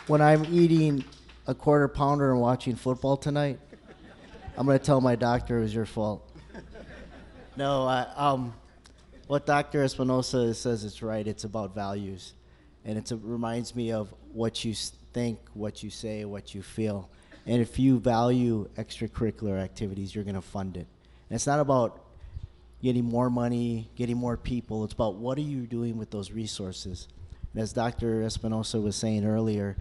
when I'm eating a quarter pounder and watching football tonight, I'm going to tell my doctor it was your fault. No, what Dr. Espinosa says is right. It's about values. And it reminds me of what you think, what you say, what you feel. And if you value extracurricular activities, you're going to fund it. And it's not about getting more money, getting more people. It's about what are you doing with those resources. And as Dr. Espinosa was saying earlier,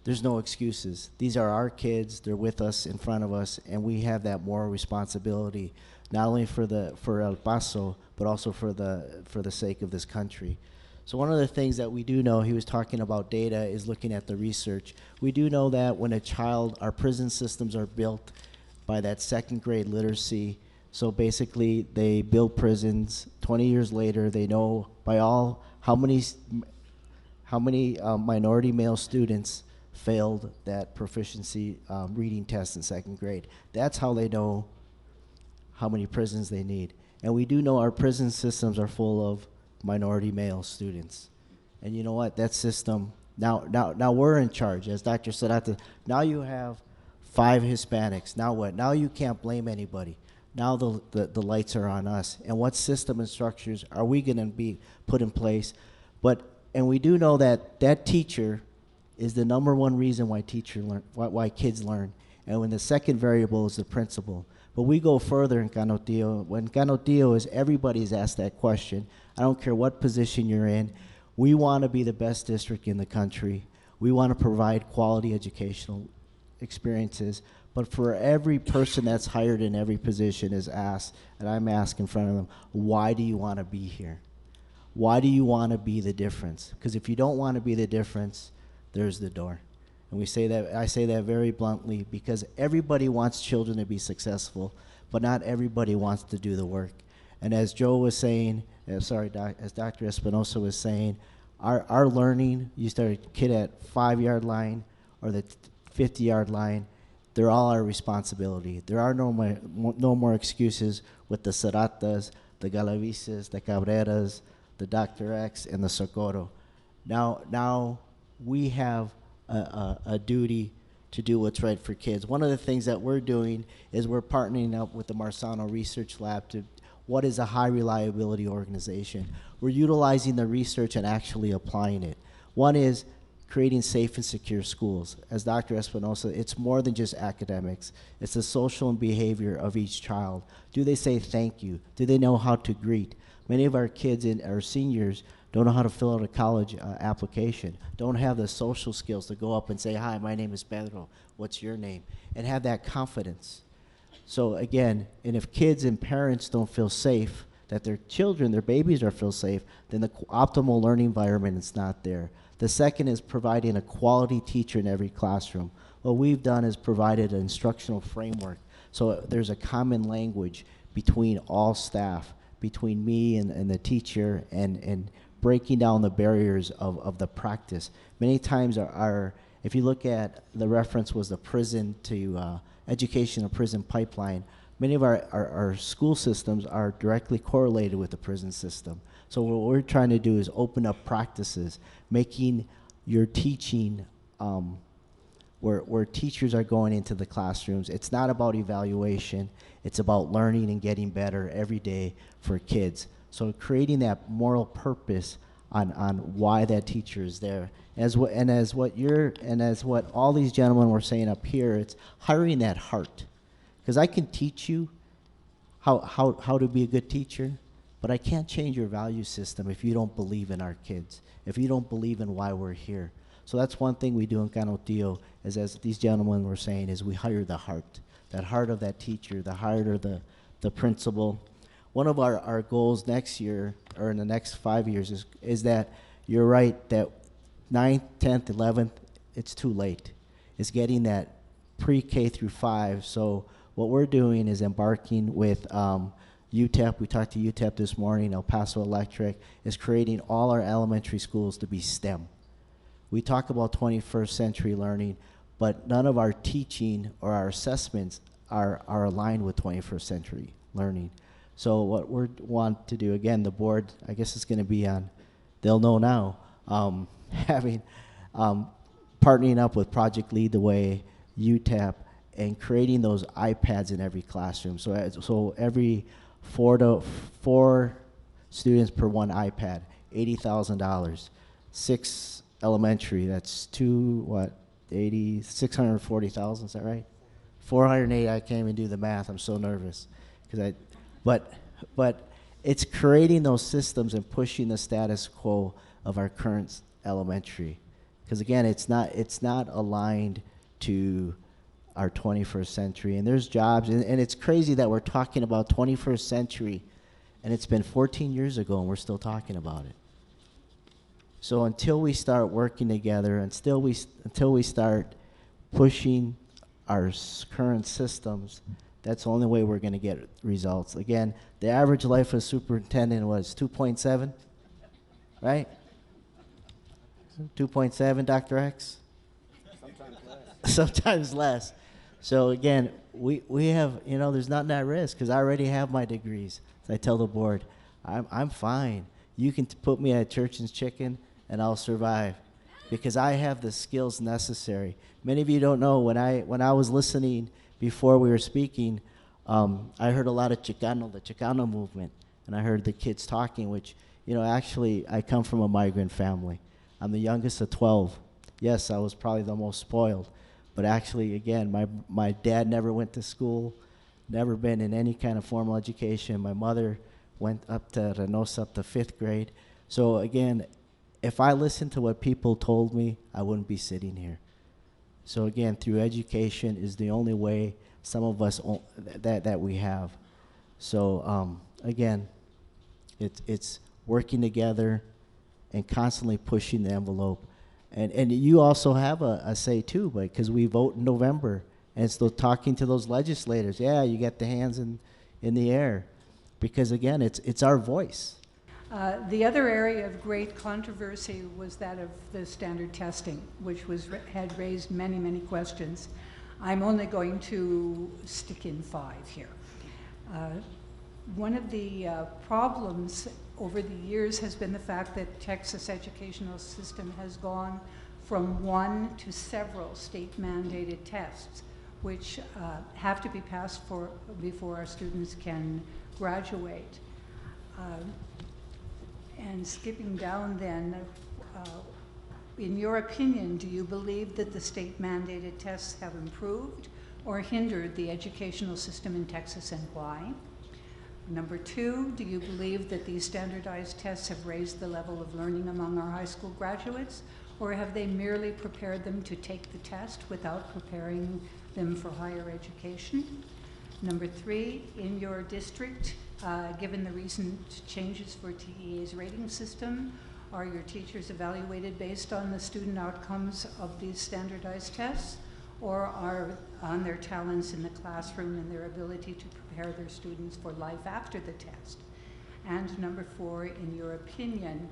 there's no excuses. These are our kids. They're with us, in front of us, and we have that moral responsibility, not only for El Paso, but also for the sake of this country. So one of the things that we do know, he was talking about data, is looking at the research. We do know that when our prison systems are built by that 2nd grade literacy. So basically, they build prisons. 20 years later, they know by how many minority male students failed that proficiency reading test in 2nd grade. That's how they know how many prisons they need. And we do know our prison systems are full of minority male students. And you know what? That system, now we're in charge. As Dr. Sarata, now you have 5 Hispanics. Now what? Now you can't blame anybody. Now the lights are on us. And what system and structures are we going to be put in place? And we do know that teacher is the #1 reason why kids learn. And when the second variable is the principal. But we go further in Canotillo. When Canotillo is everybody's asked that question. I don't care what position you're in. We want to be the best district in the country. We want to provide quality educational experiences. But for every person that's hired in every position is asked, and I'm asked in front of them, why do you want to be here? Why do you want to be the difference? Because if you don't want to be the difference, there's the door. And I say that very bluntly, because everybody wants children to be successful, but not everybody wants to do the work. And as Joe was saying, as Dr. Espinosa was saying, our learning, you start a kid at 5-yard line or the 50-yard line, they're all our responsibility. There are no more excuses with the Seratas, the Galavises, the Cabreras, the Dr. X, and the Socorro. Now we have a duty to do what's right for kids. One of the things that we're doing is we're partnering up with the Marzano Research Lab to what is a high reliability organization. We're utilizing the research and actually applying it. One is creating safe and secure schools. As Dr. Espinosa, it's more than just academics. It's the social and behavior of each child. Do they say thank you? Do they know how to greet? Many of our kids and our seniors don't know how to fill out a college application, don't have the social skills to go up and say, hi, my name is Pedro, what's your name? And have that confidence. So again, and if kids and parents don't feel safe, that their children, their babies are feel safe, then the optimal learning environment is not there. The second is providing a quality teacher in every classroom. What we've done is provided an instructional framework. So there's a common language between all staff, between me and the teacher, and breaking down the barriers of the practice. Many times if you look at, the reference was the prison to education, a prison pipeline. Many of our school systems are directly correlated with the prison system. So what we're trying to do is open up practices, making your teaching where teachers are going into the classrooms. It's not about evaluation. It's about learning and getting better every day for kids. So creating that moral purpose on why that teacher is there. As what all these gentlemen were saying up here, it's hiring that heart. Because I can teach you how to be a good teacher, but I can't change your value system if you don't believe in our kids, if you don't believe in why we're here. So that's one thing we do in Canotio, is, as these gentlemen were saying, is we hire the heart, that heart of that teacher, the heart of the principal. One of our goals next year, or in the next 5 years, is that you're right, that 9th, 10th, 11th, it's too late. It's getting that pre-K through 5. So what we're doing is embarking with UTEP. We talked to UTEP this morning. El Paso Electric is creating all our elementary schools to be STEM. We talk about 21st century learning, but none of our teaching or our assessments are aligned with 21st century learning. So what we want to do, again, the board, I guess it's going to be on, they'll know now, partnering up with Project Lead the Way, UTEP, and creating those iPads in every classroom. So every four students per one iPad, $80,000. 6 elementary, that's 640,000, is that right? 480, I can't even do the math, I'm so nervous. But it's creating those systems and pushing the status quo of our current elementary. Because again, it's not aligned to our 21st century, and there's jobs, and it's crazy that we're talking about 21st century, and it's been 14 years ago and we're still talking about it. So until we start working together, until we start pushing our current systems, that's the only way we're going to get results. Again, the average life of a superintendent was 2.7, right? 2.7, Dr. X? Sometimes less. Sometimes less. So again, we have, there's nothing at risk, because I already have my degrees. So I tell the board, I'm fine. You can put me at Church and Chicken, and I'll survive, because I have the skills necessary. Many of you don't know, when I was listening before we were speaking, I heard a lot of Chicano, the Chicano movement, and I heard the kids talking, which, actually, I come from a migrant family. I'm the youngest of 12. Yes, I was probably the most spoiled. But actually, again, my dad never went to school, never been in any kind of formal education. My mother went up to Reynosa, up to 5th grade. So again, if I listened to what people told me, I wouldn't be sitting here. So again, through education is the only way some of us that we have. So again, it's working together and constantly pushing the envelope. And you also have a say too, because we vote in November, and still talking to those legislators. Yeah, you get the hands in the air, because again, it's our voice. The other area of great controversy was that of the standard testing, which had raised many, many questions. I'm only going to stick in 5 here. One of the problems over the years has been the fact that Texas educational system has gone from one to several state-mandated tests, which have to be passed before our students can graduate. And skipping down then, in your opinion, do you believe that the state-mandated tests have improved or hindered the educational system in Texas, and why? Number 2, do you believe that these standardized tests have raised the level of learning among our high school graduates, or have they merely prepared them to take the test without preparing them for higher education? Number 3, in your district, given the recent changes for TEA's rating system, are your teachers evaluated based on the student outcomes of these standardized tests, or are on their talents in the classroom and their ability to prepare their students for life after the test? And number 4, in your opinion,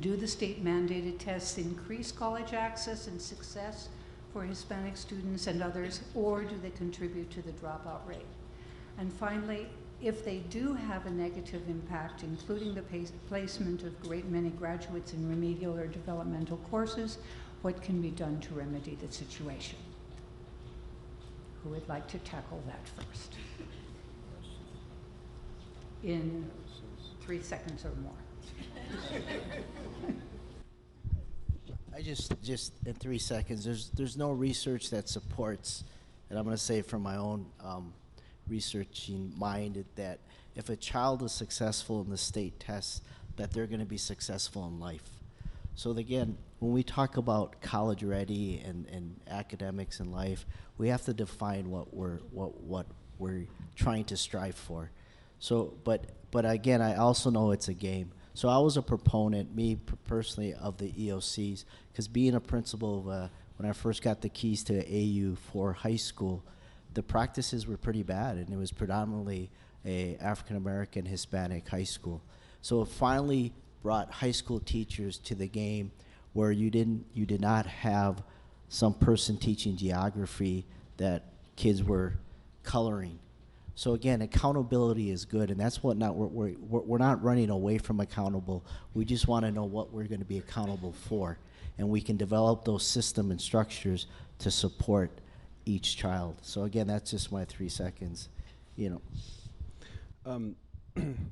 do the state mandated tests increase college access and success for Hispanic students and others, or do they contribute to the dropout rate? And finally, if they do have a negative impact, including the placement of a great many graduates in remedial or developmental courses, what can be done to remedy the situation? Who would like to tackle that first? In 3 seconds or more. I just in 3 seconds, there's no research that supports, and I'm going to say from my own researching mind, that if a child is successful in the state tests, that they're going to be successful in life. So again, when we talk about college ready and academics in life, we have to define what we're trying to strive for. So, but again, I also know it's a game. So I was a proponent, me personally, of the EOCs, because being a principal, when I first got the keys to AU for high school, the practices were pretty bad, and it was predominantly a African-American Hispanic high school. So it finally brought high school teachers to the game where you did not have some person teaching geography that kids were coloring. So again, accountability is good, and that's what we're not running away from accountable. We just want to know what we're going to be accountable for, and we can develop those system and structures to support each child. So again, that's just my 3 seconds. You know.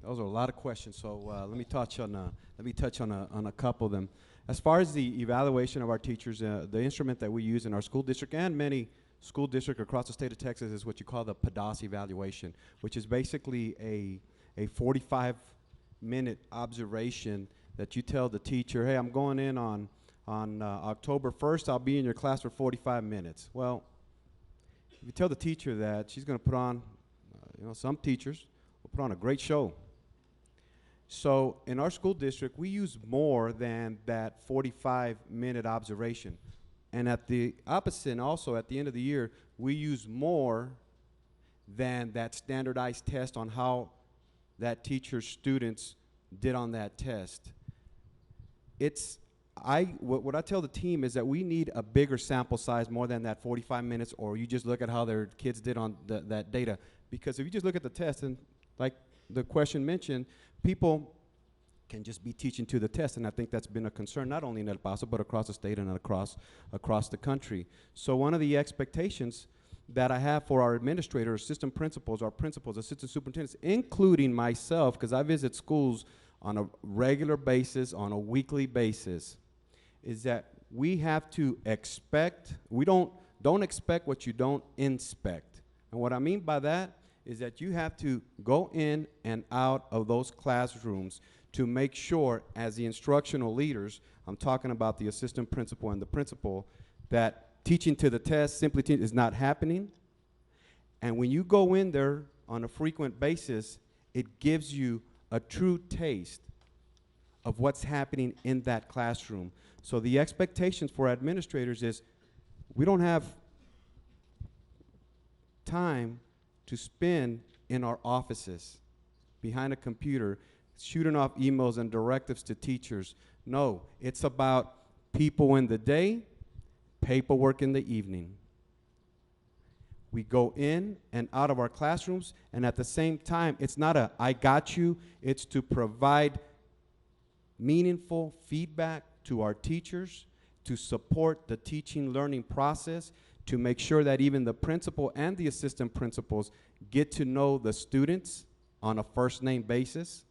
Those are a lot of questions. So let me touch on a couple of them. As far as the evaluation of our teachers, the instrument that we use in our school district and many school districts across the state of Texas is what you call the PDAS evaluation, which is basically a 45-minute observation that you tell the teacher, hey, I'm going in on October 1st, I'll be in your class for 45 minutes. Well, if you tell the teacher that, she's going to put on, some teachers will put on a great show. So in our school district, we use more than that 45-minute observation. And at the opposite, also at the end of the year, we use more than that standardized test on how that teacher's students did on that test. What I tell the team is that we need a bigger sample size more than that 45 minutes, or you just look at how their kids did on that data. Because if you just look at the test, and like the question mentioned, people can just be teaching to the test, and I think that's been a concern not only in El Paso but across the state and across the country. So one of the expectations that I have for our administrators, assistant principals, our principals, assistant superintendents, including myself, because I visit schools on a regular basis, on a weekly basis, is that we have to expect, we don't expect what you don't inspect. And what I mean by that is that you have to go in and out of those classrooms to make sure, as the instructional leaders, I'm talking about the assistant principal and the principal, that teaching to the test, simply is not happening. And when you go in there on a frequent basis, it gives you a true taste of what's happening in that classroom. So the expectations for administrators is we don't have time to spend in our offices behind a computer shooting off emails and directives to teachers. No, it's about people in the day, paperwork in the evening. We go in and out of our classrooms, and at the same time, it's not a I got you, it's to provide meaningful feedback to our teachers, to support the teaching learning process, to make sure that even the principal and the assistant principals get to know the students on a first name basis,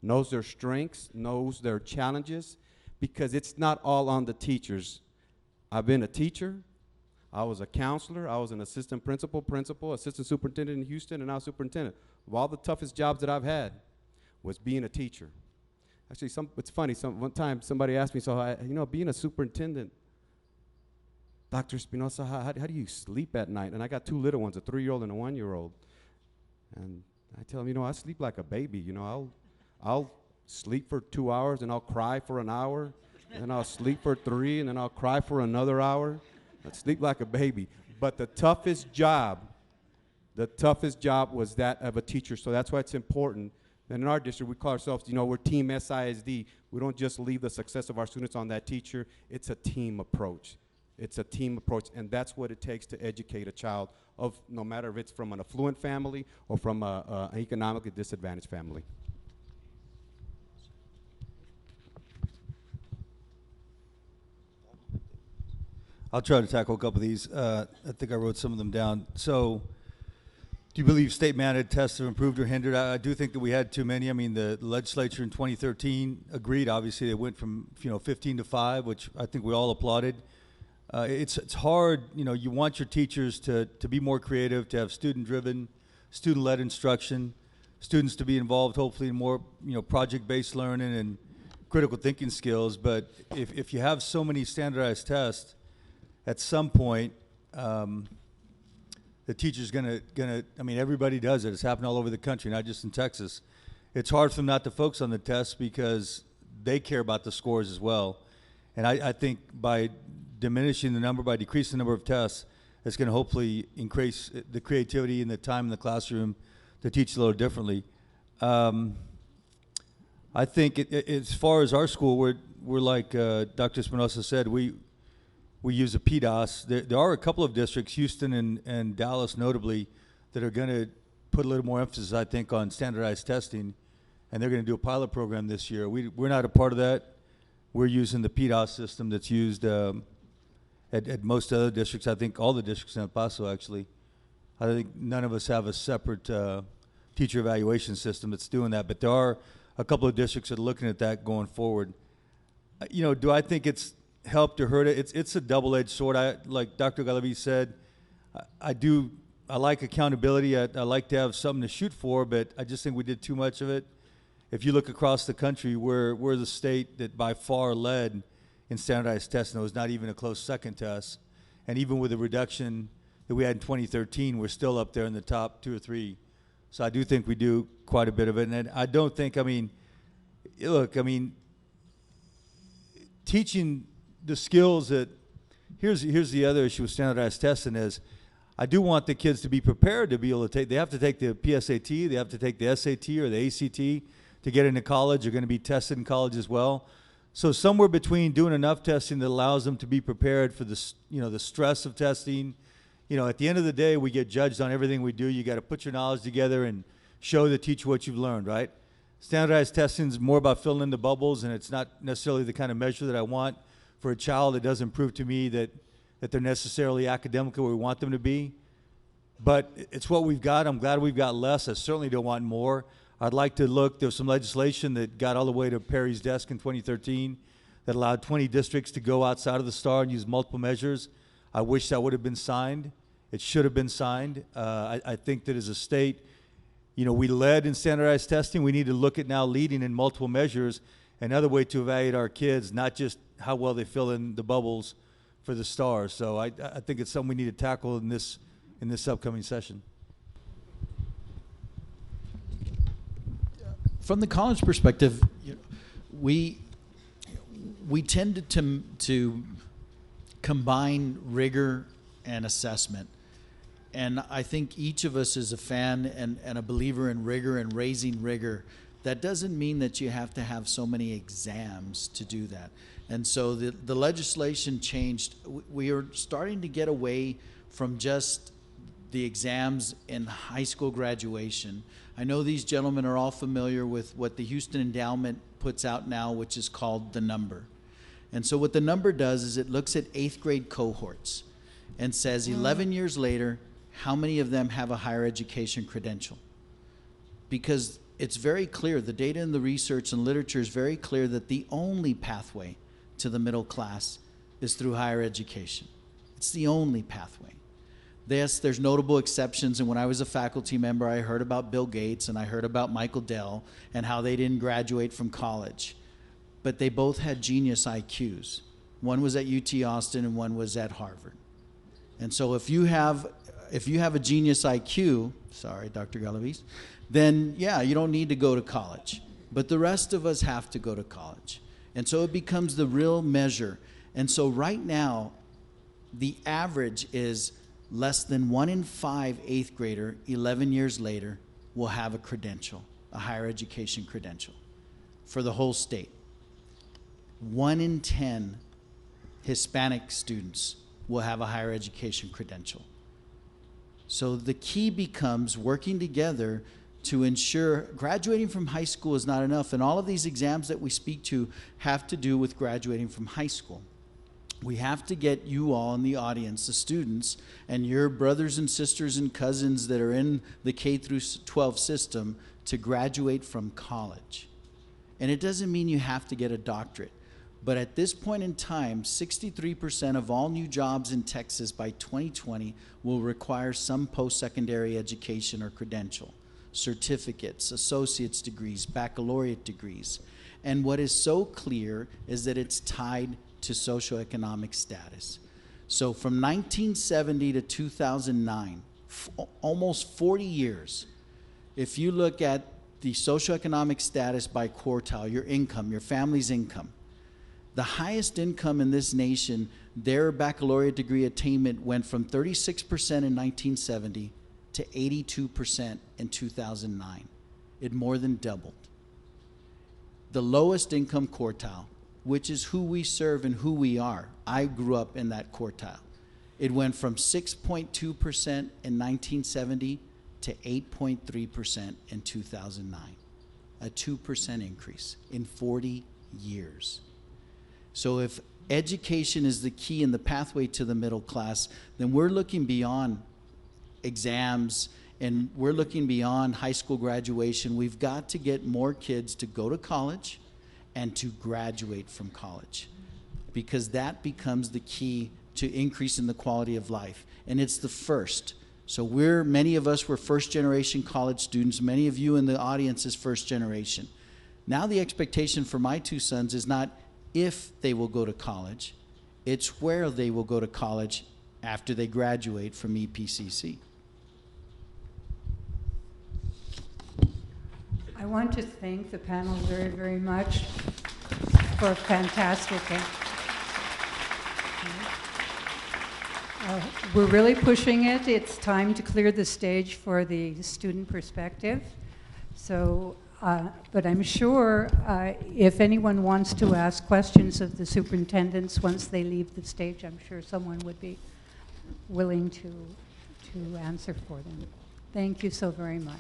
knows their strengths, knows their challenges, because it's not all on the teachers. I've been a teacher, I was a counselor, I was an assistant principal, assistant superintendent in Houston, and now superintendent. Of all the toughest jobs that I've had was being a teacher. Actually, it's funny, one time somebody asked me, being a superintendent, Dr. Espinosa, how do you sleep at night? And I got two little ones, a 3-year-old and a 1-year-old. And I tell him, I sleep like a baby. I'll sleep for 2 hours, and I'll cry for an hour, and then I'll sleep for 3, and then I'll cry for another hour. I sleep like a baby. But the toughest job was that of a teacher. So that's why it's important. And in our district, we call ourselves, we're Team SISD. We don't just leave the success of our students on that teacher. It's a team approach. It's a team approach, and that's what it takes to educate a child, of no matter if it's from an affluent family or from an economically disadvantaged family. I'll try to tackle a couple of these. I think I wrote some of them down. So, do you believe state-mandated tests have improved or hindered? I do think that we had too many. I mean, the legislature in 2013 agreed. Obviously, they went from 15 to 5, which I think we all applauded. It's hard. You want your teachers to be more creative, to have student-driven, student-led instruction, students to be involved, hopefully, in more project-based learning and critical thinking skills. But if you have so many standardized tests, at some point, the teacher's gonna. I mean, everybody does it. It's happened all over the country, not just in Texas. It's hard for them not to focus on the tests because they care about the scores as well. And I think by diminishing the number, by decreasing the number of tests, it's going to hopefully increase the creativity and the time in the classroom to teach a little differently. I think as far as our school, we're like Dr. Espinosa said, we use a PDOS. There are a couple of districts, Houston and Dallas notably, that are going to put a little more emphasis, I think, on standardized testing, and they're going to do a pilot program this year. We're not a part of that. We're using the PDOS system that's used at most other districts. I think all the districts in El Paso, actually. I think none of us have a separate teacher evaluation system that's doing that, but there are a couple of districts that are looking at that going forward. Do I think it's helped or hurt it? It's a double-edged sword. Like Dr. Galavi said, I like accountability. I like to have something to shoot for, but I just think we did too much of it. If you look across the country, we're the state that by far led in standardized testing. It was not even a close second to us. And even with the reduction that we had in 2013, we're still up there in the top 2 or 3. So I do think we do quite a bit of it. And I don't think, teaching the skills that, here's the other issue with standardized testing is, I do want the kids to be prepared to be able to they have to take the PSAT, they have to take the SAT or the ACT to get into college. They're going to be tested in college as well. So somewhere between doing enough testing that allows them to be prepared for the stress of testing. At the end of the day, we get judged on everything we do. You got to put your knowledge together and show the teacher what you've learned, right? Standardized testing is more about filling in the bubbles, and it's not necessarily the kind of measure that I want for a child. It doesn't prove to me that they're necessarily academically where we want them to be. But it's what we've got. I'm glad we've got less. I certainly don't want more. I'd like to look. There was some legislation that got all the way to Perry's desk in 2013 that allowed 20 districts to go outside of the STAR and use multiple measures. I wish that would have been signed. It should have been signed. I think that as a state, we led in standardized testing. We need to look at now leading in multiple measures, another way to evaluate our kids, not just how well they fill in the bubbles for the STAR. So I think it's something we need to tackle in this upcoming session. From the college perspective, we tended to combine rigor and assessment. And I think each of us is a fan and a believer in rigor and raising rigor. That doesn't mean that you have to have so many exams to do that. And so the legislation changed. We are starting to get away from just the exams in high school graduation. I know these gentlemen are all familiar with what the Houston Endowment puts out now, which is called the number. And so what the number does is it looks at 8th grade cohorts and says 11 years later, how many of them have a higher education credential? Because it's very clear, the data and the research and literature is very clear that the only pathway to the middle class is through higher education. It's the only pathway. Yes, there's notable exceptions, and when I was a faculty member, I heard about Bill Gates and I heard about Michael Dell and how they didn't graduate from college. But they both had genius IQs. One was at UT Austin and one was at Harvard. And so if you have a genius IQ, sorry, Dr. Galaviz, then yeah, you don't need to go to college. But the rest of us have to go to college. And so it becomes the real measure. And so right now, the average is less than 1 in 5 eighth grader, 11 years later, will have a credential, a higher education credential for the whole state. 1 in 10 Hispanic students will have a higher education credential. So the key becomes working together to ensure graduating from high school is not enough. And all of these exams that we speak to have to do with graduating from high school. We have to get you all in the audience, the students, and your brothers and sisters and cousins that are in the K through 12 system to graduate from college. And it doesn't mean you have to get a doctorate. But at this point in time, 63% of all new jobs in Texas by 2020 will require some post-secondary education or credential, certificates, associate's degrees, baccalaureate degrees. And what is so clear is that it's tied to socioeconomic status. So from 1970 to 2009, almost 40 years, if you look at the socioeconomic status by quartile, your income, your family's income, the highest income in this nation, their baccalaureate degree attainment went from 36% in 1970 to 82% in 2009. It more than doubled. The lowest income quartile, which is who we serve and who we are, I grew up in that quartile. It went from 6.2% in 1970 to 8.3% in 2009, a 2% increase in 40 years. So if education is the key in the pathway to the middle class, then we're looking beyond exams and we're looking beyond high school graduation. We've got to get more kids to go to college and to graduate from college, because that becomes the key to increasing the quality of life. And it's the first. So many of us were first generation college students. Many of you in the audience is first generation. Now the expectation for my two sons is not if they will go to college, it's where they will go to college after they graduate from EPCC. I want to thank the panel very, very much for a fantastic. We're really pushing it. It's time to clear the stage for the student perspective. So, but I'm sure if anyone wants to ask questions of the superintendents once they leave the stage, I'm sure someone would be willing to answer for them. Thank you so very much.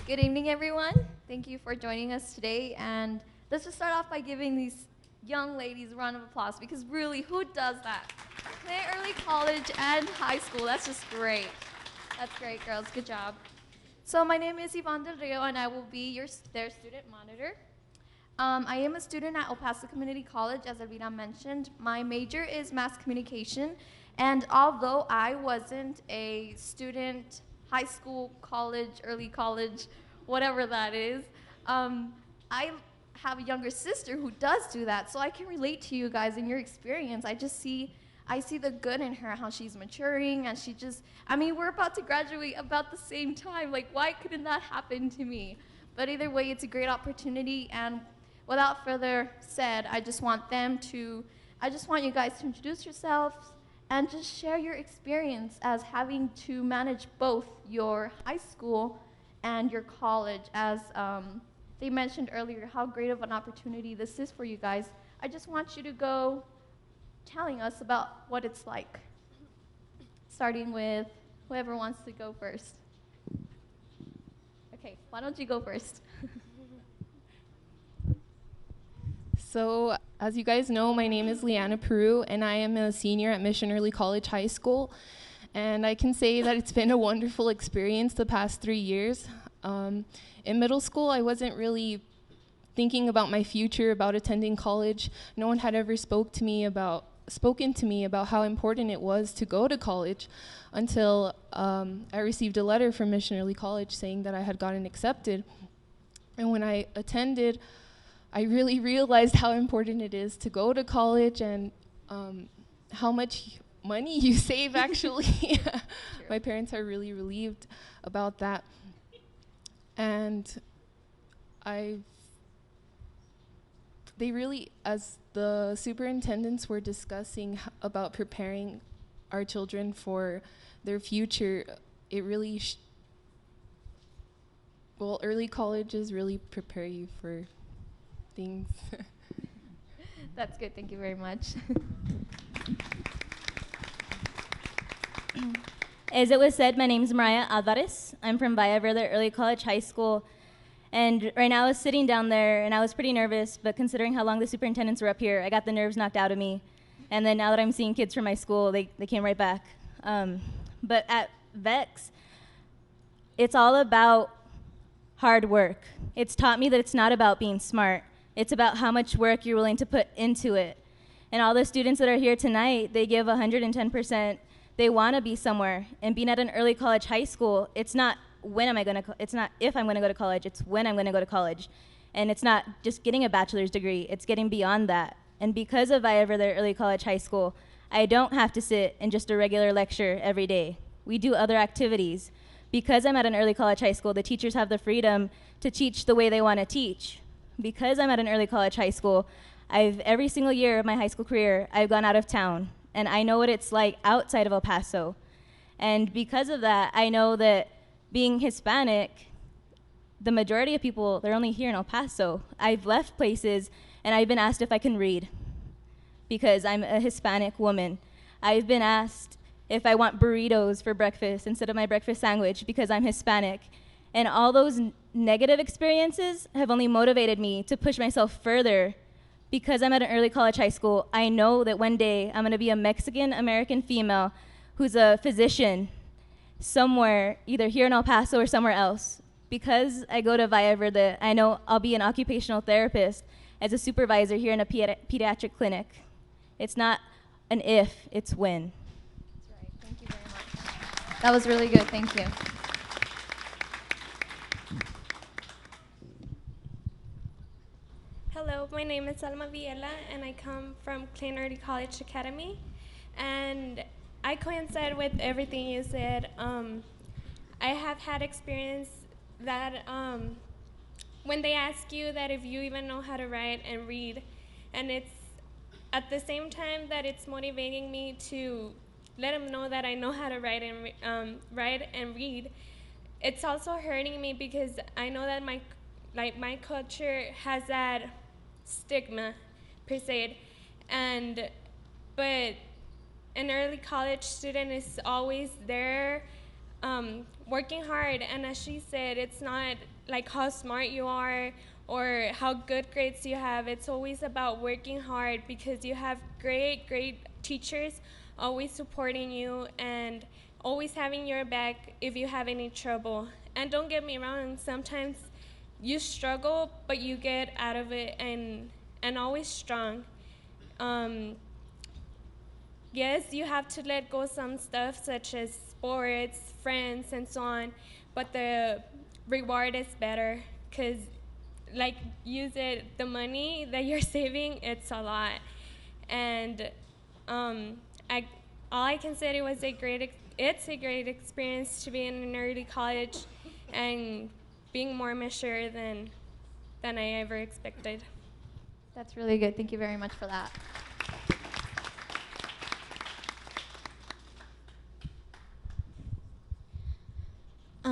Good evening, everyone. Thank you for joining us today. And let's just start off by giving these young ladies a round of applause, because really, who does that? Early college and high school, that's just great. That's great, girls, good job. So my name is Yvonne Del Rio, and I will be their student monitor. I am a student at El Paso Community College, as Elvira mentioned. My major is mass communication, and although I wasn't a student, high school, college, early college, whatever that is, I have a younger sister who does do that, so I can relate to you guys in your experience. I see the good in her, how she's maturing, and we're about to graduate about the same time. Like, why couldn't that happen to me? But either way, it's a great opportunity, and without further said, I just want you guys to introduce yourselves and just share your experience as having to manage both your high school and your college. As they mentioned earlier, how great of an opportunity this is for you guys. I just want you to go telling us about what it's like, starting with whoever wants to go first. Okay, why don't you go first? So, as you guys know, my name is Leanna Peru, and I am a senior at Mission Early College High School. And I can say that it's been a wonderful experience the past 3 years. In middle school, I wasn't really thinking about my future, about attending college. No one had ever spoken to me about how important it was to go to college until I received a letter from Mission Early College saying that I had gotten accepted. And when I attended, I really realized how important it is to go to college, and how much money you save, actually. My parents are really relieved about that. And they really, as the superintendents were discussing about preparing our children for their future, it really, early colleges really prepare you for things. That's good. Thank you very much. As it was said, my name is Mariah Alvarez. I'm from Valle Verde Early College High School. And right now I was sitting down there, and I was pretty nervous, but considering how long the superintendents were up here, I got the nerves knocked out of me. And then now that I'm seeing kids from my school, they came right back. But at VEX, it's all about hard work. It's taught me that it's not about being smart. It's about how much work you're willing to put into it. And all the students that are here tonight, they give 110%. They want to be somewhere. And being at an early college high school, it's not it's not if I'm going to go to college, it's when I'm going to go to college. And it's not just getting a bachelor's degree, it's getting beyond that. And because of Valle Verde Early College High School, I don't have to sit in just a regular lecture every day. We do other activities. Because I'm at an early college high school, the teachers have the freedom to teach the way they want to teach. Because I'm at an early college high school, every single year of my high school career, I've gone out of town. And I know what it's like outside of El Paso. And because of that, I know that being Hispanic, the majority of people, they're only here in El Paso. I've left places and I've been asked if I can read because I'm a Hispanic woman. I've been asked if I want burritos for breakfast instead of my breakfast sandwich because I'm Hispanic. And all those negative experiences have only motivated me to push myself further. Because I'm at an early college high school, I know that one day I'm going to be a Mexican-American female who's a physician somewhere, either here in El Paso or somewhere else. Because I go to Valle Verde, I know I'll be an occupational therapist as a supervisor here in a pediatric clinic. It's not an if, it's when. That's right. Thank you very much. That was really good. Thank you. Hello, my name is Alma Villela, and I come from Klein Early College Academy. And I coincide with everything you said. I have had experience that when they ask you that if you even know how to write and read, and it's at the same time that it's motivating me to let them know that I know how to write and read, it's also hurting me because I know that my culture has that stigma per se, but an early college student is always there working hard, and as she said, it's not like how smart you are or how good grades you have. It's always about working hard because you have great teachers always supporting you and always having your back if you have any trouble. And don't get me wrong, sometimes you struggle, but you get out of it and always strong. Yes, you have to let go some stuff such as sports, friends, and so on, but the reward is better because, like you said, the money that you're saving, it's a lot. And all I can say it's a great experience to be in an early college and being more mature than I ever expected. That's really good. Thank you very much for that.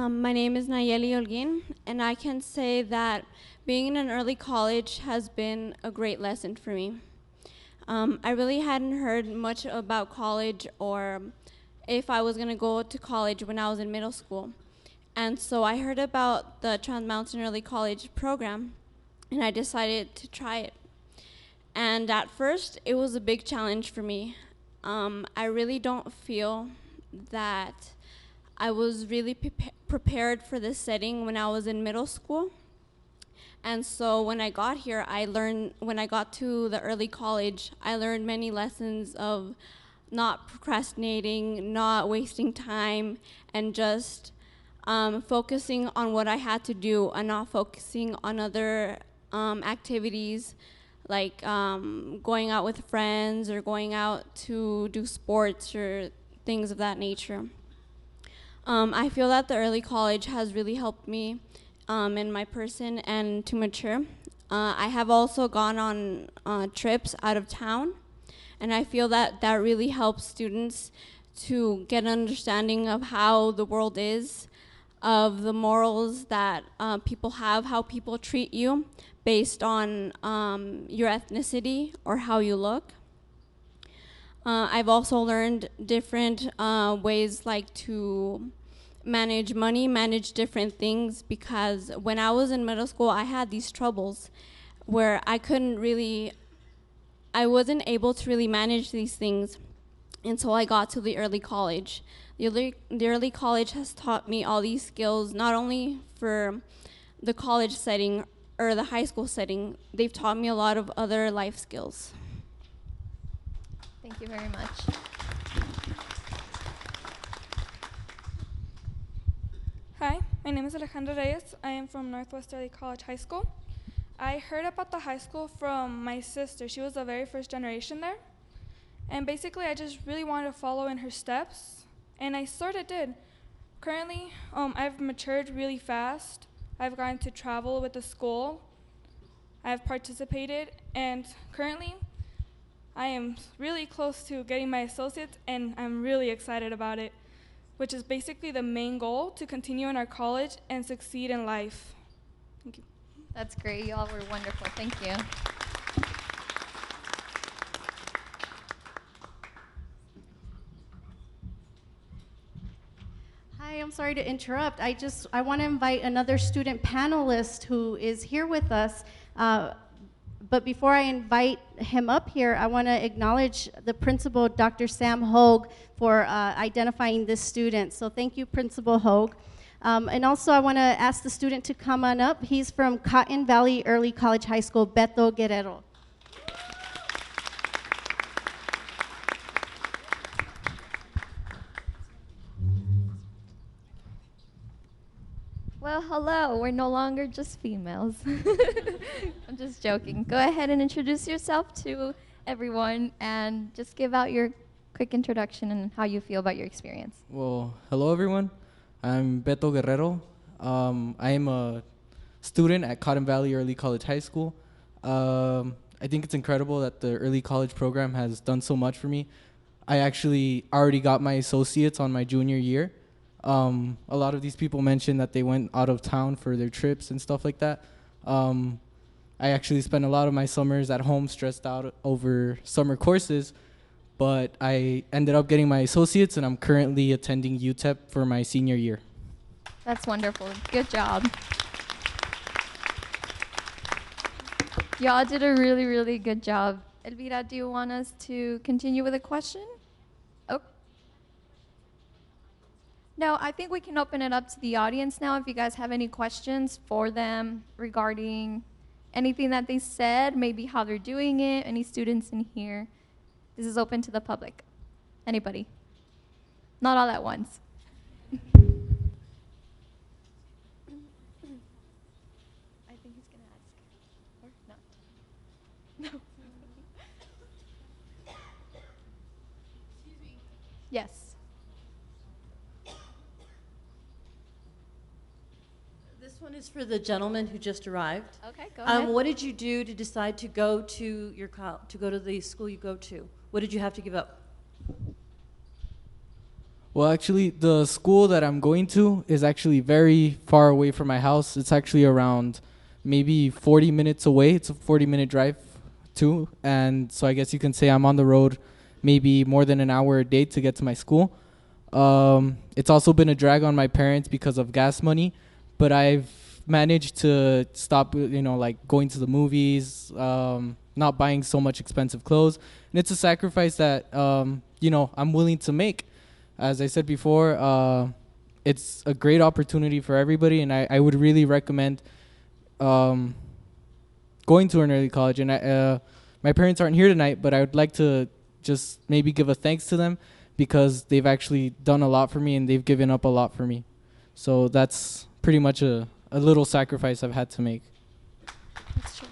My name is Nayeli Holguin, and I can say that being in an early college has been a great lesson for me. I really hadn't heard much about college or if I was going to go to college when I was in middle school. And so I heard about the Trans Mountain Early College program, and I decided to try it. And at first, it was a big challenge for me. I really don't feel that I was really prepared for this setting when I was in middle school. And so when I got here, when I got to the early college, I learned many lessons of not procrastinating, not wasting time, and just focusing on what I had to do and not focusing on other activities like going out with friends or going out to do sports or things of that nature. I feel that the early college has really helped me in my person and to mature. I have also gone on trips out of town, and I feel that that really helps students to get an understanding of how the world is, of the morals that people have, how people treat you based on your ethnicity or how you look. I've also learned different ways like to manage money, manage different things, because when I was in middle school, I had these troubles where I wasn't able to really manage these things until I got to the early college. The early college has taught me all these skills, not only for the college setting or the high school setting, they've taught me a lot of other life skills. Thank you very much. Hi, my name is Alejandra Reyes. I am from Northwest Early College High School. I heard about the high school from my sister. She was the very first generation there. And basically, I just really wanted to follow in her steps, and I sort of did. Currently, I've matured really fast. I've gotten to travel with the school. I've participated, and currently, I am really close to getting my associates, and I'm really excited about it, which is basically the main goal, to continue in our college and succeed in life. Thank you. That's great. You all were wonderful. Thank you. Hi, I'm sorry to interrupt. I want to invite another student panelist who is here with us. But before I invite him up here, I want to acknowledge the principal, Dr. Sam Hogue, for identifying this student. So thank you, Principal Hogue. And also I want to ask the student to come on up. He's from Cotton Valley Early College High School, Beto Guerrero. Well, hello. We're no longer just females. I'm just joking. Go ahead and introduce yourself to everyone and just give out your quick introduction and how you feel about your experience. Well, hello everyone. I'm Beto Guerrero. I am a student at Cotton Valley Early College High School. I think it's incredible that the early college program has done so much for me. I actually already got my associates on my junior year. A lot of these people mentioned that they went out of town for their trips and stuff like that. I actually spent a lot of my summers at home stressed out over summer courses, but I ended up getting my associates, and I'm currently attending UTEP for my senior year. That's wonderful. Good job. Y'all did a really, really good job. Elvira, do you want us to continue with a question? Oh. No, I think we can open it up to the audience now if you guys have any questions for them regarding anything that they said, maybe how they're doing it, any students in here. This is open to the public. Anybody? Not all at once. I think he's going to ask. Or not. No. Excuse me. Yes. This one is for the gentleman who just arrived. Okay, go ahead. What did you do to decide to go to your to go to the school you go to? What did you have to give up? Well, actually, the school that I'm going to is actually very far away from my house. It's actually around maybe 40 minutes away. It's a 40-minute drive too. And so I guess you can say I'm on the road maybe more than an hour a day to get to my school. It's also been a drag on my parents because of gas money, but I've managed to stop, like going to the movies, not buying so much expensive clothes. And it's a sacrifice that, I'm willing to make. As I said before, it's a great opportunity for everybody, and I would really recommend going to an early college. And my parents aren't here tonight, but I would like to just maybe give a thanks to them because they've actually done a lot for me and they've given up a lot for me. So that's pretty much a little sacrifice I've had to make. That's true.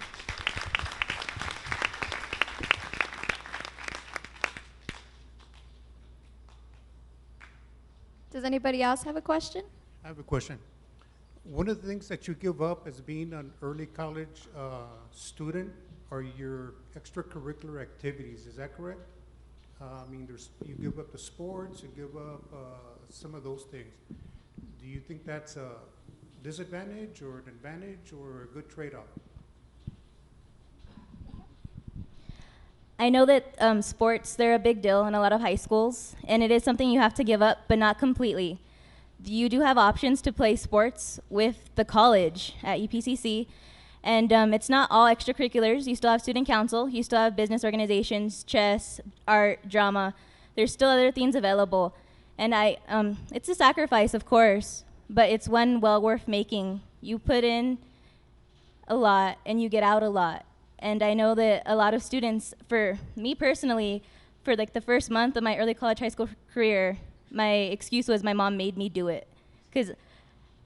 Does anybody else have a question? I have a question. One of the things that you give up as being an early college student are your extracurricular activities. Is that correct? I mean, you give up the sports, you give up some of those things. Do you think that's a disadvantage or an advantage or a good trade-off? I know that sports, they're a big deal in a lot of high schools, and it is something you have to give up, but not completely. You do have options to play sports with the college at EPCC, and it's not all extracurriculars. You still have student council, you still have business organizations, chess, art, drama. There's still other things available. And it's a sacrifice, of course, but it's one well worth making. You put in a lot, and you get out a lot. And I know that a lot of students, for me personally, for like the first month of my early college high school career, my excuse was my mom made me do it. Because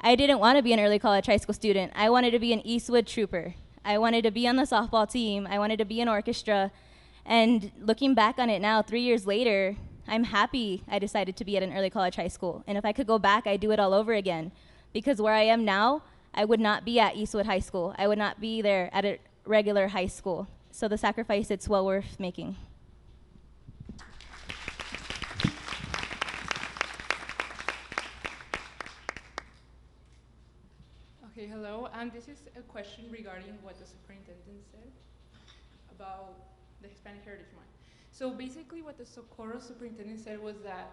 I didn't want to be an early college high school student. I wanted to be an Eastwood trooper. I wanted to be on the softball team. I wanted to be in orchestra. And looking back on it now, 3 years later, I'm happy I decided to be at an early college high school. And if I could go back, I'd do it all over again. Because where I am now, I would not be at Eastwood High School. I would not be there at a regular high school. So the sacrifice, it's well worth making. Okay, hello. This is a question regarding what the superintendent said about the Hispanic Heritage Month. So basically what the Socorro superintendent said was that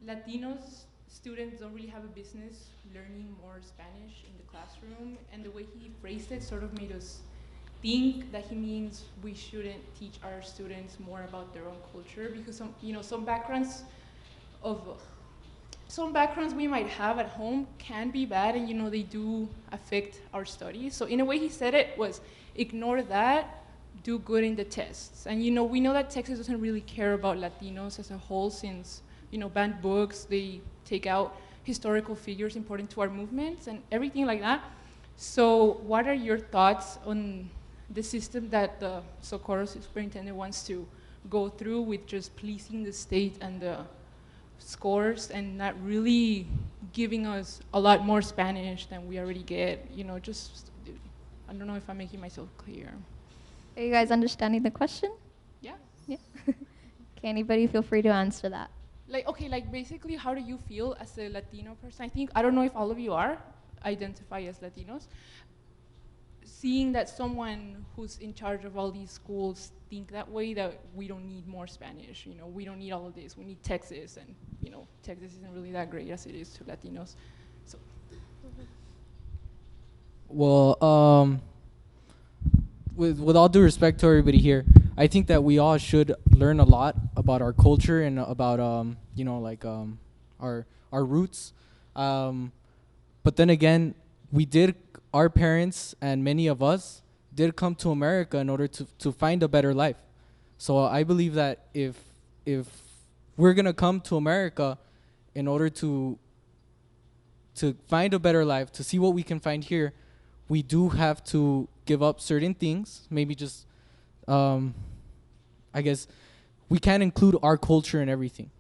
Latinos students don't really have a business learning more Spanish in the classroom, and the way he phrased it sort of made us think that he means we shouldn't teach our students more about their own culture, because some backgrounds we might have at home can be bad, and they do affect our studies. So in a way he said it was ignore that, do good in the tests. And we know that Texas doesn't really care about Latinos as a whole, since banned books, they take out historical figures important to our movements and everything like that. So what are your thoughts on the system that the Socorro superintendent wants to go through with just pleasing the state and the scores and not really giving us a lot more Spanish than we already get? I don't know if I'm making myself clear. Are you guys understanding the question? Yeah. Yeah. Okay, anybody feel free to answer that. Basically, how do you feel as a Latino person? I don't know if all of you identify as Latinos. Seeing that someone who's in charge of all these schools think that way, that we don't need more Spanish, we don't need all of this, we need Texas, and Texas isn't really that great as it is to Latinos. So. Well, with all due respect to everybody here, I think that we all should learn a lot about our culture and about our roots. But then again, our parents and many of us did come to America in order to find a better life. So I believe that if we're gonna come to America in order to find a better life, to see what we can find here, we do have to give up certain things. Maybe just, I guess, we can't include our culture in everything.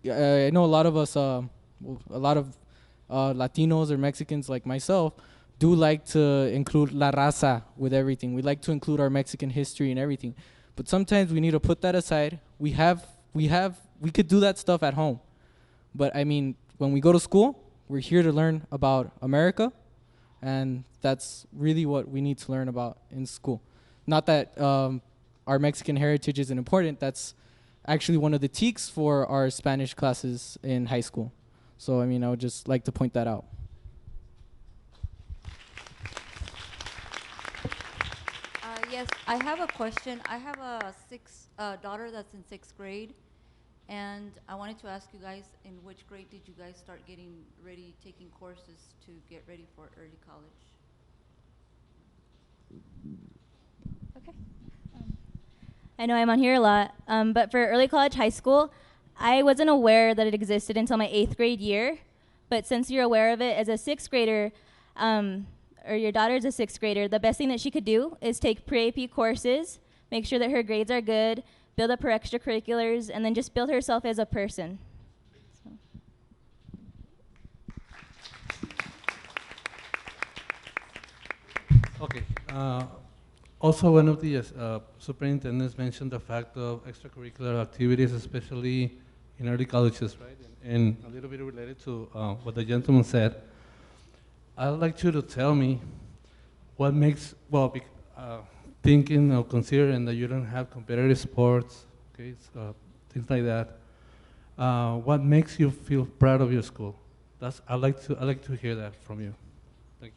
I know a lot of us, Latinos or Mexicans like myself, do like to include la raza with everything. We like to include our Mexican history and everything. But sometimes we need to put that aside. We could do that stuff at home. But I mean, when we go to school, we're here to learn about America, and that's really what we need to learn about in school. Not that our Mexican heritage isn't important. That's actually one of the TEKs for our Spanish classes in high school. So I mean, I would just like to point that out. Yes, I have a question. I have a daughter that's in 6th grade, and I wanted to ask you guys, in which grade did you guys start getting ready, taking courses to get ready for early college? Okay. I know I'm on here a lot, but for early college high school, I wasn't aware that it existed until my 8th grade year. But since you're aware of it as a 6th grader, or your daughter's a 6th grader, the best thing that she could do is take pre-AP courses, make sure that her grades are good, build up her extracurriculars, and then just build herself as a person. So. Okay. Also, one of the superintendents mentioned the fact of extracurricular activities, especially in early colleges, right? And a little bit related to what the gentleman said. I'd like you to tell me what makes, well, thinking or considering that you don't have competitive sports, okay, things like that, what makes you feel proud of your school? I'd like to hear that from you. Thank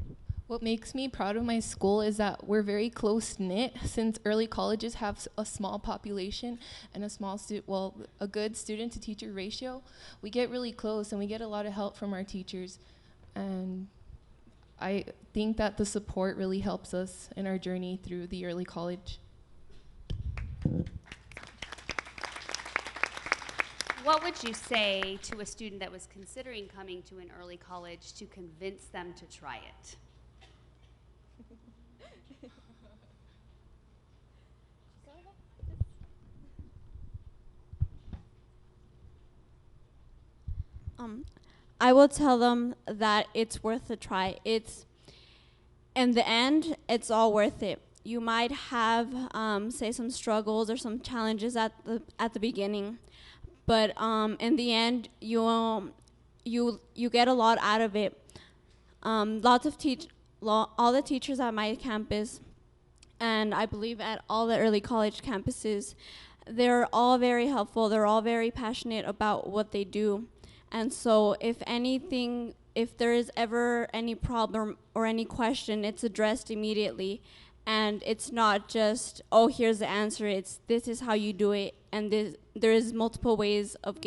you. What makes me proud of my school is that we're very close knit. Since early colleges have a small population and a good student to teacher ratio, we get really close and we get a lot of help from our teachers. And I think that the support really helps us in our journey through the early college. What would you say to a student that was considering coming to an early college to convince them to try it? I will tell them that it's worth a try. In the end, it's all worth it. You might have, say, some struggles or some challenges at the beginning, but in the end, you get a lot out of it. Lots of all the teachers at my campus, and I believe at all the early college campuses, they're all very helpful. They're all very passionate about what they do. And so if there is ever any problem or any question, it's addressed immediately. And it's not just, oh, here's the answer. It's this is how you do it. And there is multiple ways of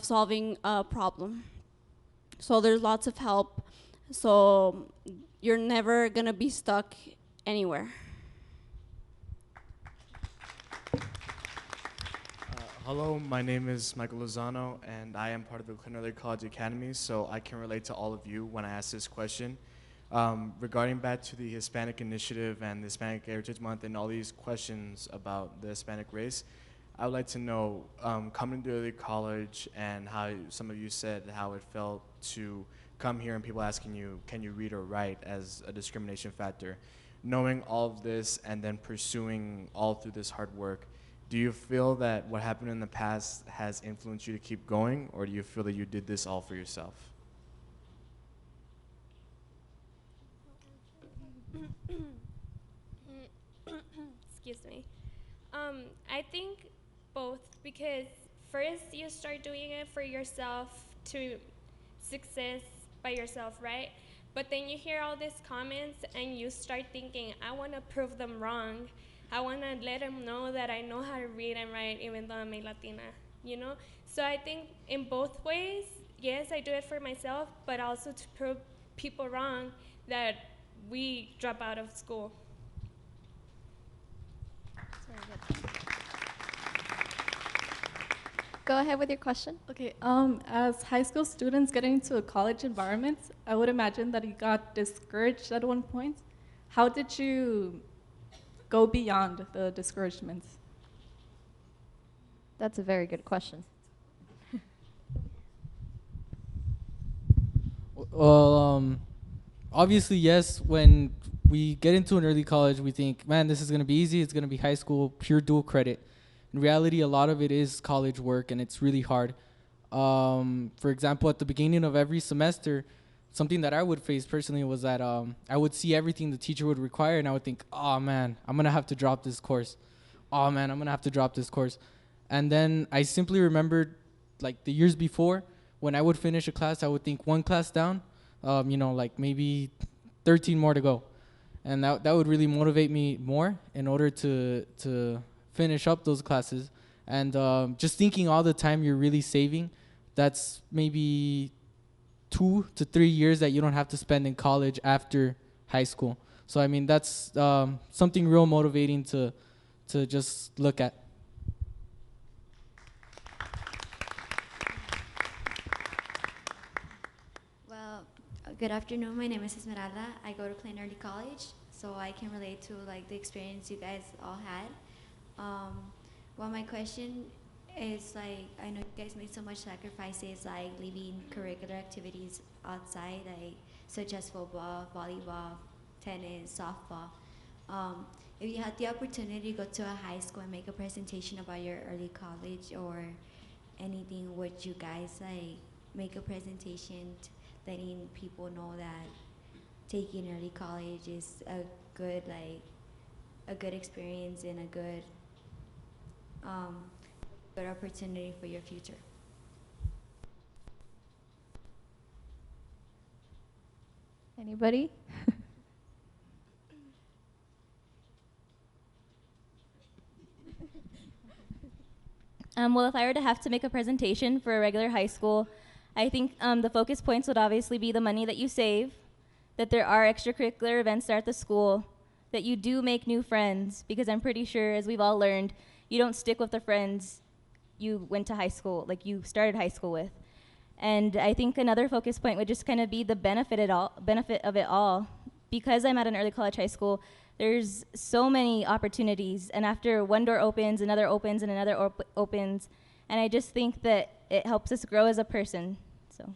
solving a problem. So there's lots of help. So you're never going to be stuck anywhere. Hello, my name is Michael Lozano, and I am part of the Clean College Academy, so I can relate to all of you when I ask this question. Regarding back to the Hispanic Initiative and the Hispanic Heritage Month and all these questions about the Hispanic race, I would like to know, coming to early college and how some of you said how it felt to come here and people asking you, can you read or write as a discrimination factor. Knowing all of this and then pursuing all through this hard work, do you feel that what happened in the past has influenced you to keep going, or do you feel that you did this all for yourself? Excuse me. I think both, because first you start doing it for yourself to success by yourself, right? But then you hear all these comments and you start thinking, I want to prove them wrong. I want to let them know that I know how to read and write even though I'm a Latina, you know? So I think in both ways, yes, I do it for myself, but also to prove people wrong that we drop out of school. Go ahead with your question. Okay, as high school students getting into a college environment, I would imagine that you got discouraged at one point. How did you go beyond the discouragements? That's a very good question. Well, obviously, yes, when we get into an early college, we think, man, this is going to be easy. It's going to be high school, pure dual credit. In reality, a lot of it is college work, and it's really hard. For example, at the beginning of every semester, something that I would face personally was that I would see everything the teacher would require, and I would think, oh, man, I'm going to have to drop this course. Oh, man, I'm going to have to drop this course. And then I simply remembered, like, the years before, when I would finish a class, I would think one class down, like maybe 13 more to go. And that would really motivate me more in order to finish up those classes. And just thinking all the time you're really saving, that's maybe 2 to 3 years that you don't have to spend in college after high school. So, I mean, that's something real motivating to just look at. Well, good afternoon. My name is Esmeralda. I go to Plain Early College, so I can relate to like the experience you guys all had. Well, my question It's like, I know you guys made so much sacrifices, like leaving curricular activities outside, like such as football, volleyball, tennis, softball. If you had the opportunity to go to a high school and make a presentation about your early college or anything, would you guys like make a presentation letting people know that taking early college is a good experience and a good opportunity for your future? Anybody? Well, if I were to have to make a presentation for a regular high school, I think the focus points would obviously be the money that you save, that there are extracurricular events there at the school, that you do make new friends, because I'm pretty sure, as we've all learned, you don't stick with the friends you went to high school, like you started high school with. And I think another focus point would just kind of be the benefit of it all. Because I'm at an early college high school, there's so many opportunities, and after one door opens, another opens, and another opens, and I just think that it helps us grow as a person. So.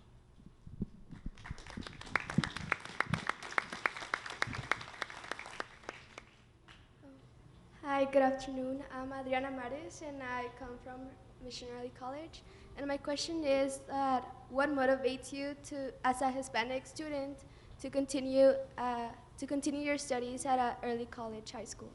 Hi, good afternoon. I'm Adriana Maris, and I come from Missionary College. And my question is that what motivates you to, as a Hispanic student, to continue your studies at an early college high school?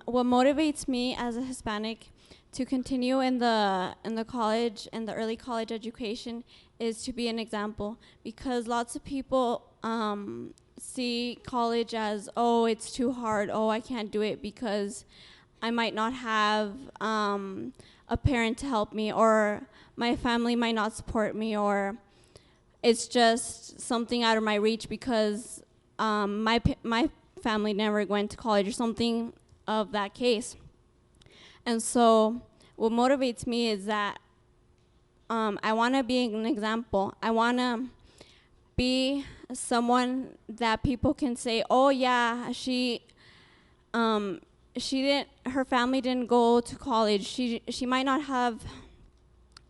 What motivates me as a Hispanic to continue in the college and the early college education is to be an example, because lots of people see college as, oh, it's too hard, oh, I can't do it because I might not have a parent to help me, or my family might not support me, or it's just something out of my reach because my family never went to college, or something of that case. And so what motivates me is that I want to be an example. I want to be someone that people can say, oh yeah, she didn't, her family didn't go to college. She might not have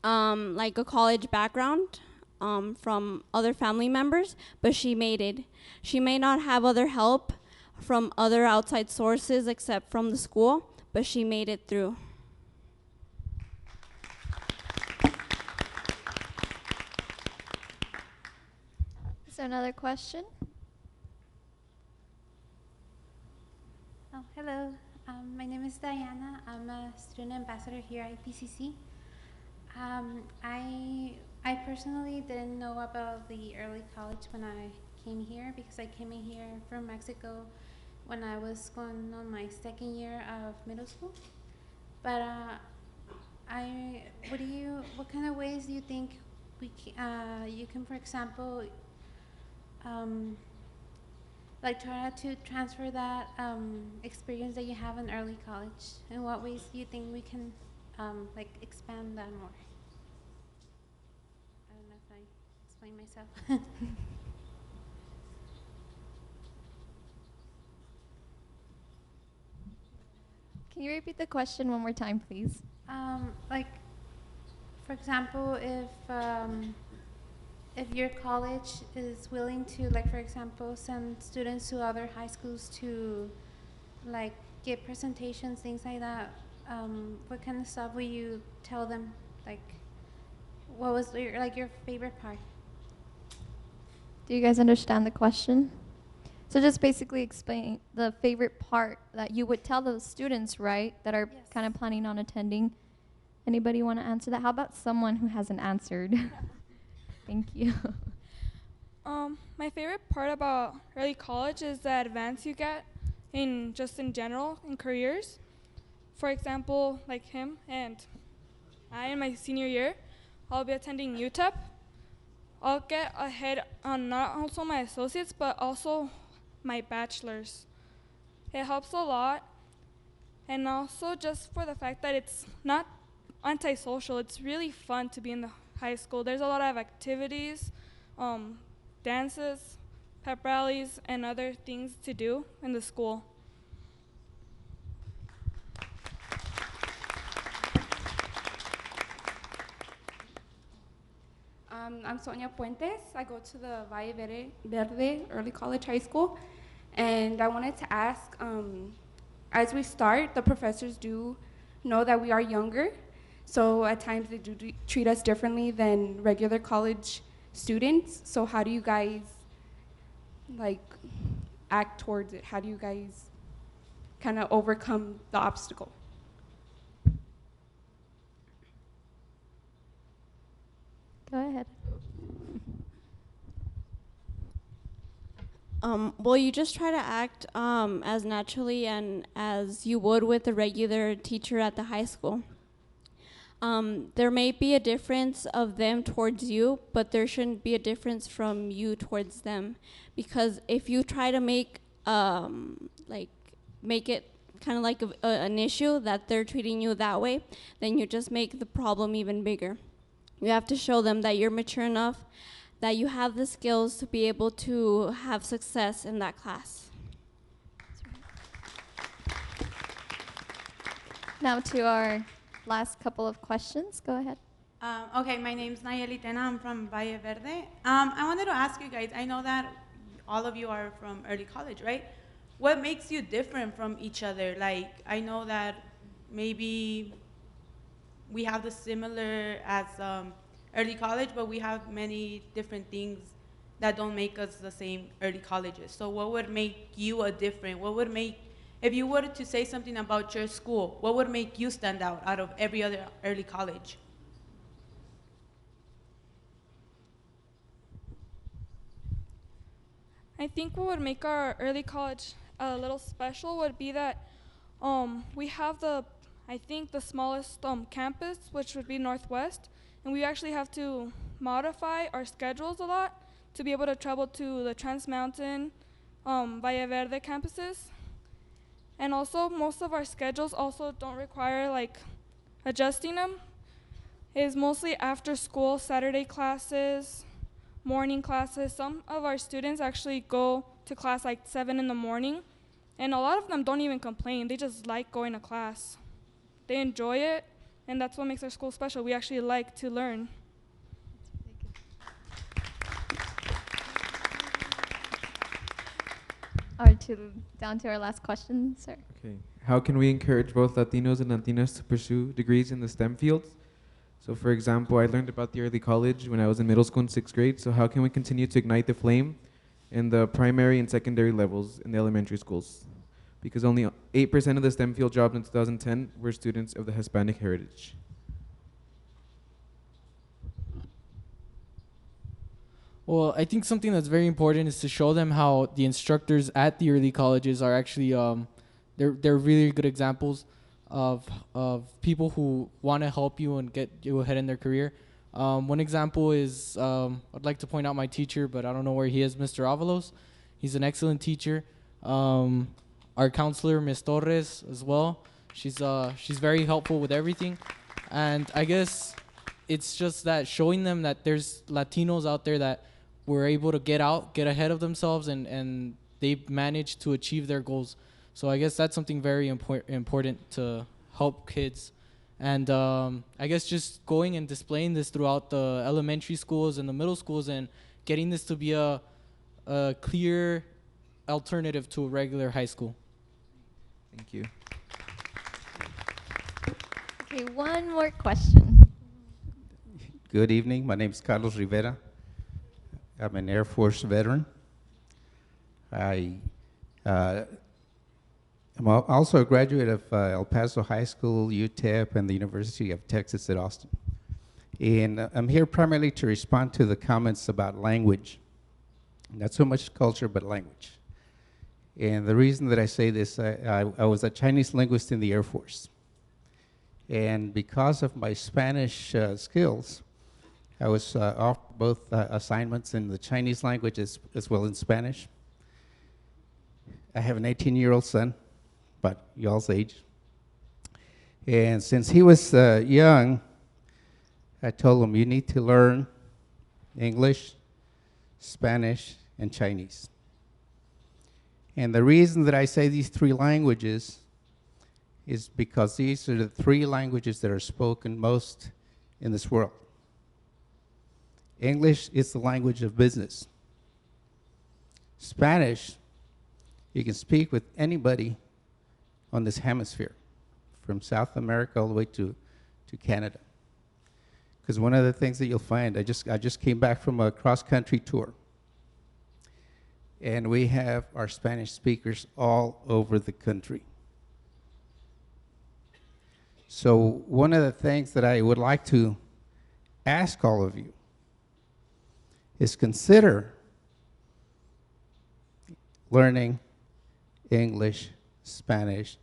like a college background from other family members, but she made it. She may not have other help from other outside sources except from the school, but she made it through. Is there another question? Oh, hello. My name is Diana. I'm a student ambassador here at EPCC. I personally didn't know about the early college when I came here, because I came in here from Mexico when I was going on my second year of middle school. But what kind of ways do you think you can, for example, like try to transfer that experience that you have in early college? In what ways do you think we can like expand that more? I don't know if I explain myself. Can you repeat the question one more time, please? Like, for example, if your college is willing to, like, for example, send students to other high schools to, like, give presentations, things like that, what kind of stuff will you tell them? Like, what was your favorite part? Do you guys understand the question? So just basically explain the favorite part that you would tell those students, right, that are kind of planning on attending. Anybody want to answer that? How about someone who hasn't answered? Thank you. My favorite part about early college is the advance you get in general in careers. For example, like him and I in my senior year, I'll be attending UTEP. I'll get ahead on not also my associates, but also my bachelor's. It helps a lot, and also just for the fact that it's not antisocial, it's really fun to be in the high school. There's a lot of activities, dances, pep rallies, and other things to do in the school. I'm Sonia Puentes. I go to the Valle Verde Early College High School. And I wanted to ask, as we start, the professors do know that we are younger. So at times they do treat us differently than regular college students. So how do you guys like act towards it? How do you guys kind of overcome the obstacle? Go ahead. Well, you just try to act as naturally and as you would with a regular teacher at the high school. There may be a difference of them towards you, but there shouldn't be a difference from you towards them. Because if you try to make it kind of like an issue that they're treating you that way, then you just make the problem even bigger. You have to show them that you're mature enough, that you have the skills to be able to have success in that class. Now to our last couple of questions. Go ahead. Okay, my name's Nayeli Tena. I'm from Valle Verde. I wanted to ask you guys, I know that all of you are from early college, right? What makes you different from each other? Like, I know that maybe we have the similar as early college, but we have many different things that don't make us the same early colleges. So what would make you a different? What would make, if you were to say something about your school, what would make you stand out of every other early college? I think what would make our early college a little special would be that we have the smallest campus, which would be Northwest, and we actually have to modify our schedules a lot to be able to travel to the Trans Mountain, Valle Verde campuses. And also, most of our schedules also don't require like adjusting them. It's mostly after school, Saturday classes, morning classes. Some of our students actually go to class like 7 in the morning, and a lot of them don't even complain. They just like going to class. They enjoy it, and that's what makes our school special. We actually like to learn. Down to our last question, sir. Okay. How can we encourage both Latinos and Latinas to pursue degrees in the STEM fields? So for example, I learned about the early college when I was in middle school in 6th grade. So how can we continue to ignite the flame in the primary and secondary levels in the elementary schools? Because only 8% of the STEM field jobs in 2010 were students of the Hispanic heritage. Well, I think something that's very important is to show them how the instructors at the early colleges are actually, they're really good examples of people who want to help you and get you ahead in their career. One example is, I'd like to point out my teacher, but I don't know where he is, Mr. Avalos. He's an excellent teacher. Our counselor, Ms. Torres, as well. She's very helpful with everything. And I guess it's just that showing them that there's Latinos out there that were able to get ahead of themselves, and they've managed to achieve their goals. So I guess that's something very important to help kids. And I guess just going and displaying this throughout the elementary schools and the middle schools and getting this to be a clear alternative to a regular high school. Thank you. Okay, one more question. Good evening. My name is Carlos Rivera. I'm an Air Force veteran. I'm also a graduate of El Paso High School, UTEP, and the University of Texas at Austin. And I'm here primarily to respond to the comments about language. Not so much culture, but language. And the reason that I say this, I was a Chinese linguist in the Air Force. And because of my Spanish skills, I was offered both assignments in the Chinese language as well as Spanish. I have an 18-year-old son, about y'all's age. And since he was young, I told him, you need to learn English, Spanish, and Chinese. And the reason that I say these 3 languages is because these are the 3 languages that are spoken most in this world. English is the language of business. Spanish, you can speak with anybody on this hemisphere, from South America all the way to Canada. Because one of the things that you'll find, I just came back from a cross-country tour, and we have our Spanish speakers all over the country. So one of the things that I would like to ask all of you is consider learning English, Spanish,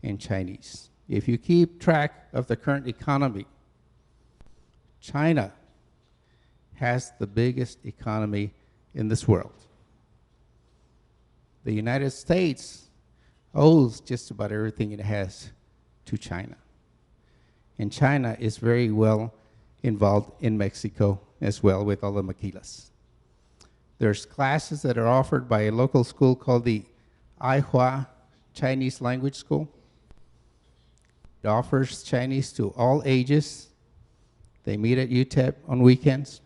and Chinese. If you keep track of the current economy, China has the biggest economy in this world. The United States owes just about everything it has to China. And China is very well involved in Mexico as well with all the maquilas. There's classes that are offered by a local school called the Aihua Chinese Language School. It offers Chinese to all ages. They meet at UTEP on weekends.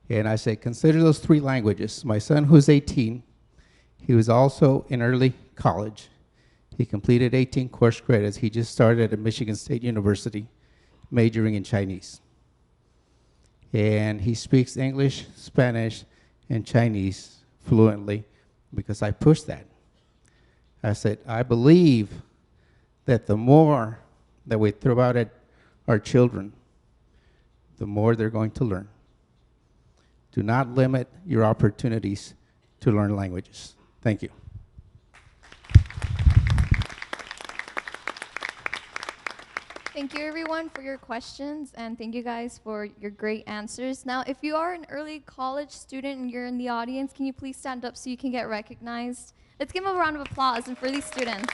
And I say, consider those 3 languages. My son, who's 18, he was also in early college. He completed 18 course credits. He just started at Michigan State University, majoring in Chinese. And he speaks English, Spanish, and Chinese fluently because I pushed that. I said, I believe that the more that we throw out at our children, the more they're going to learn. Do not limit your opportunities to learn languages. Thank you. Thank you everyone for your questions, and thank you guys for your great answers. Now, if you are an early college student and you're in the audience, can you please stand up so you can get recognized? Let's give them a round of applause and for these students.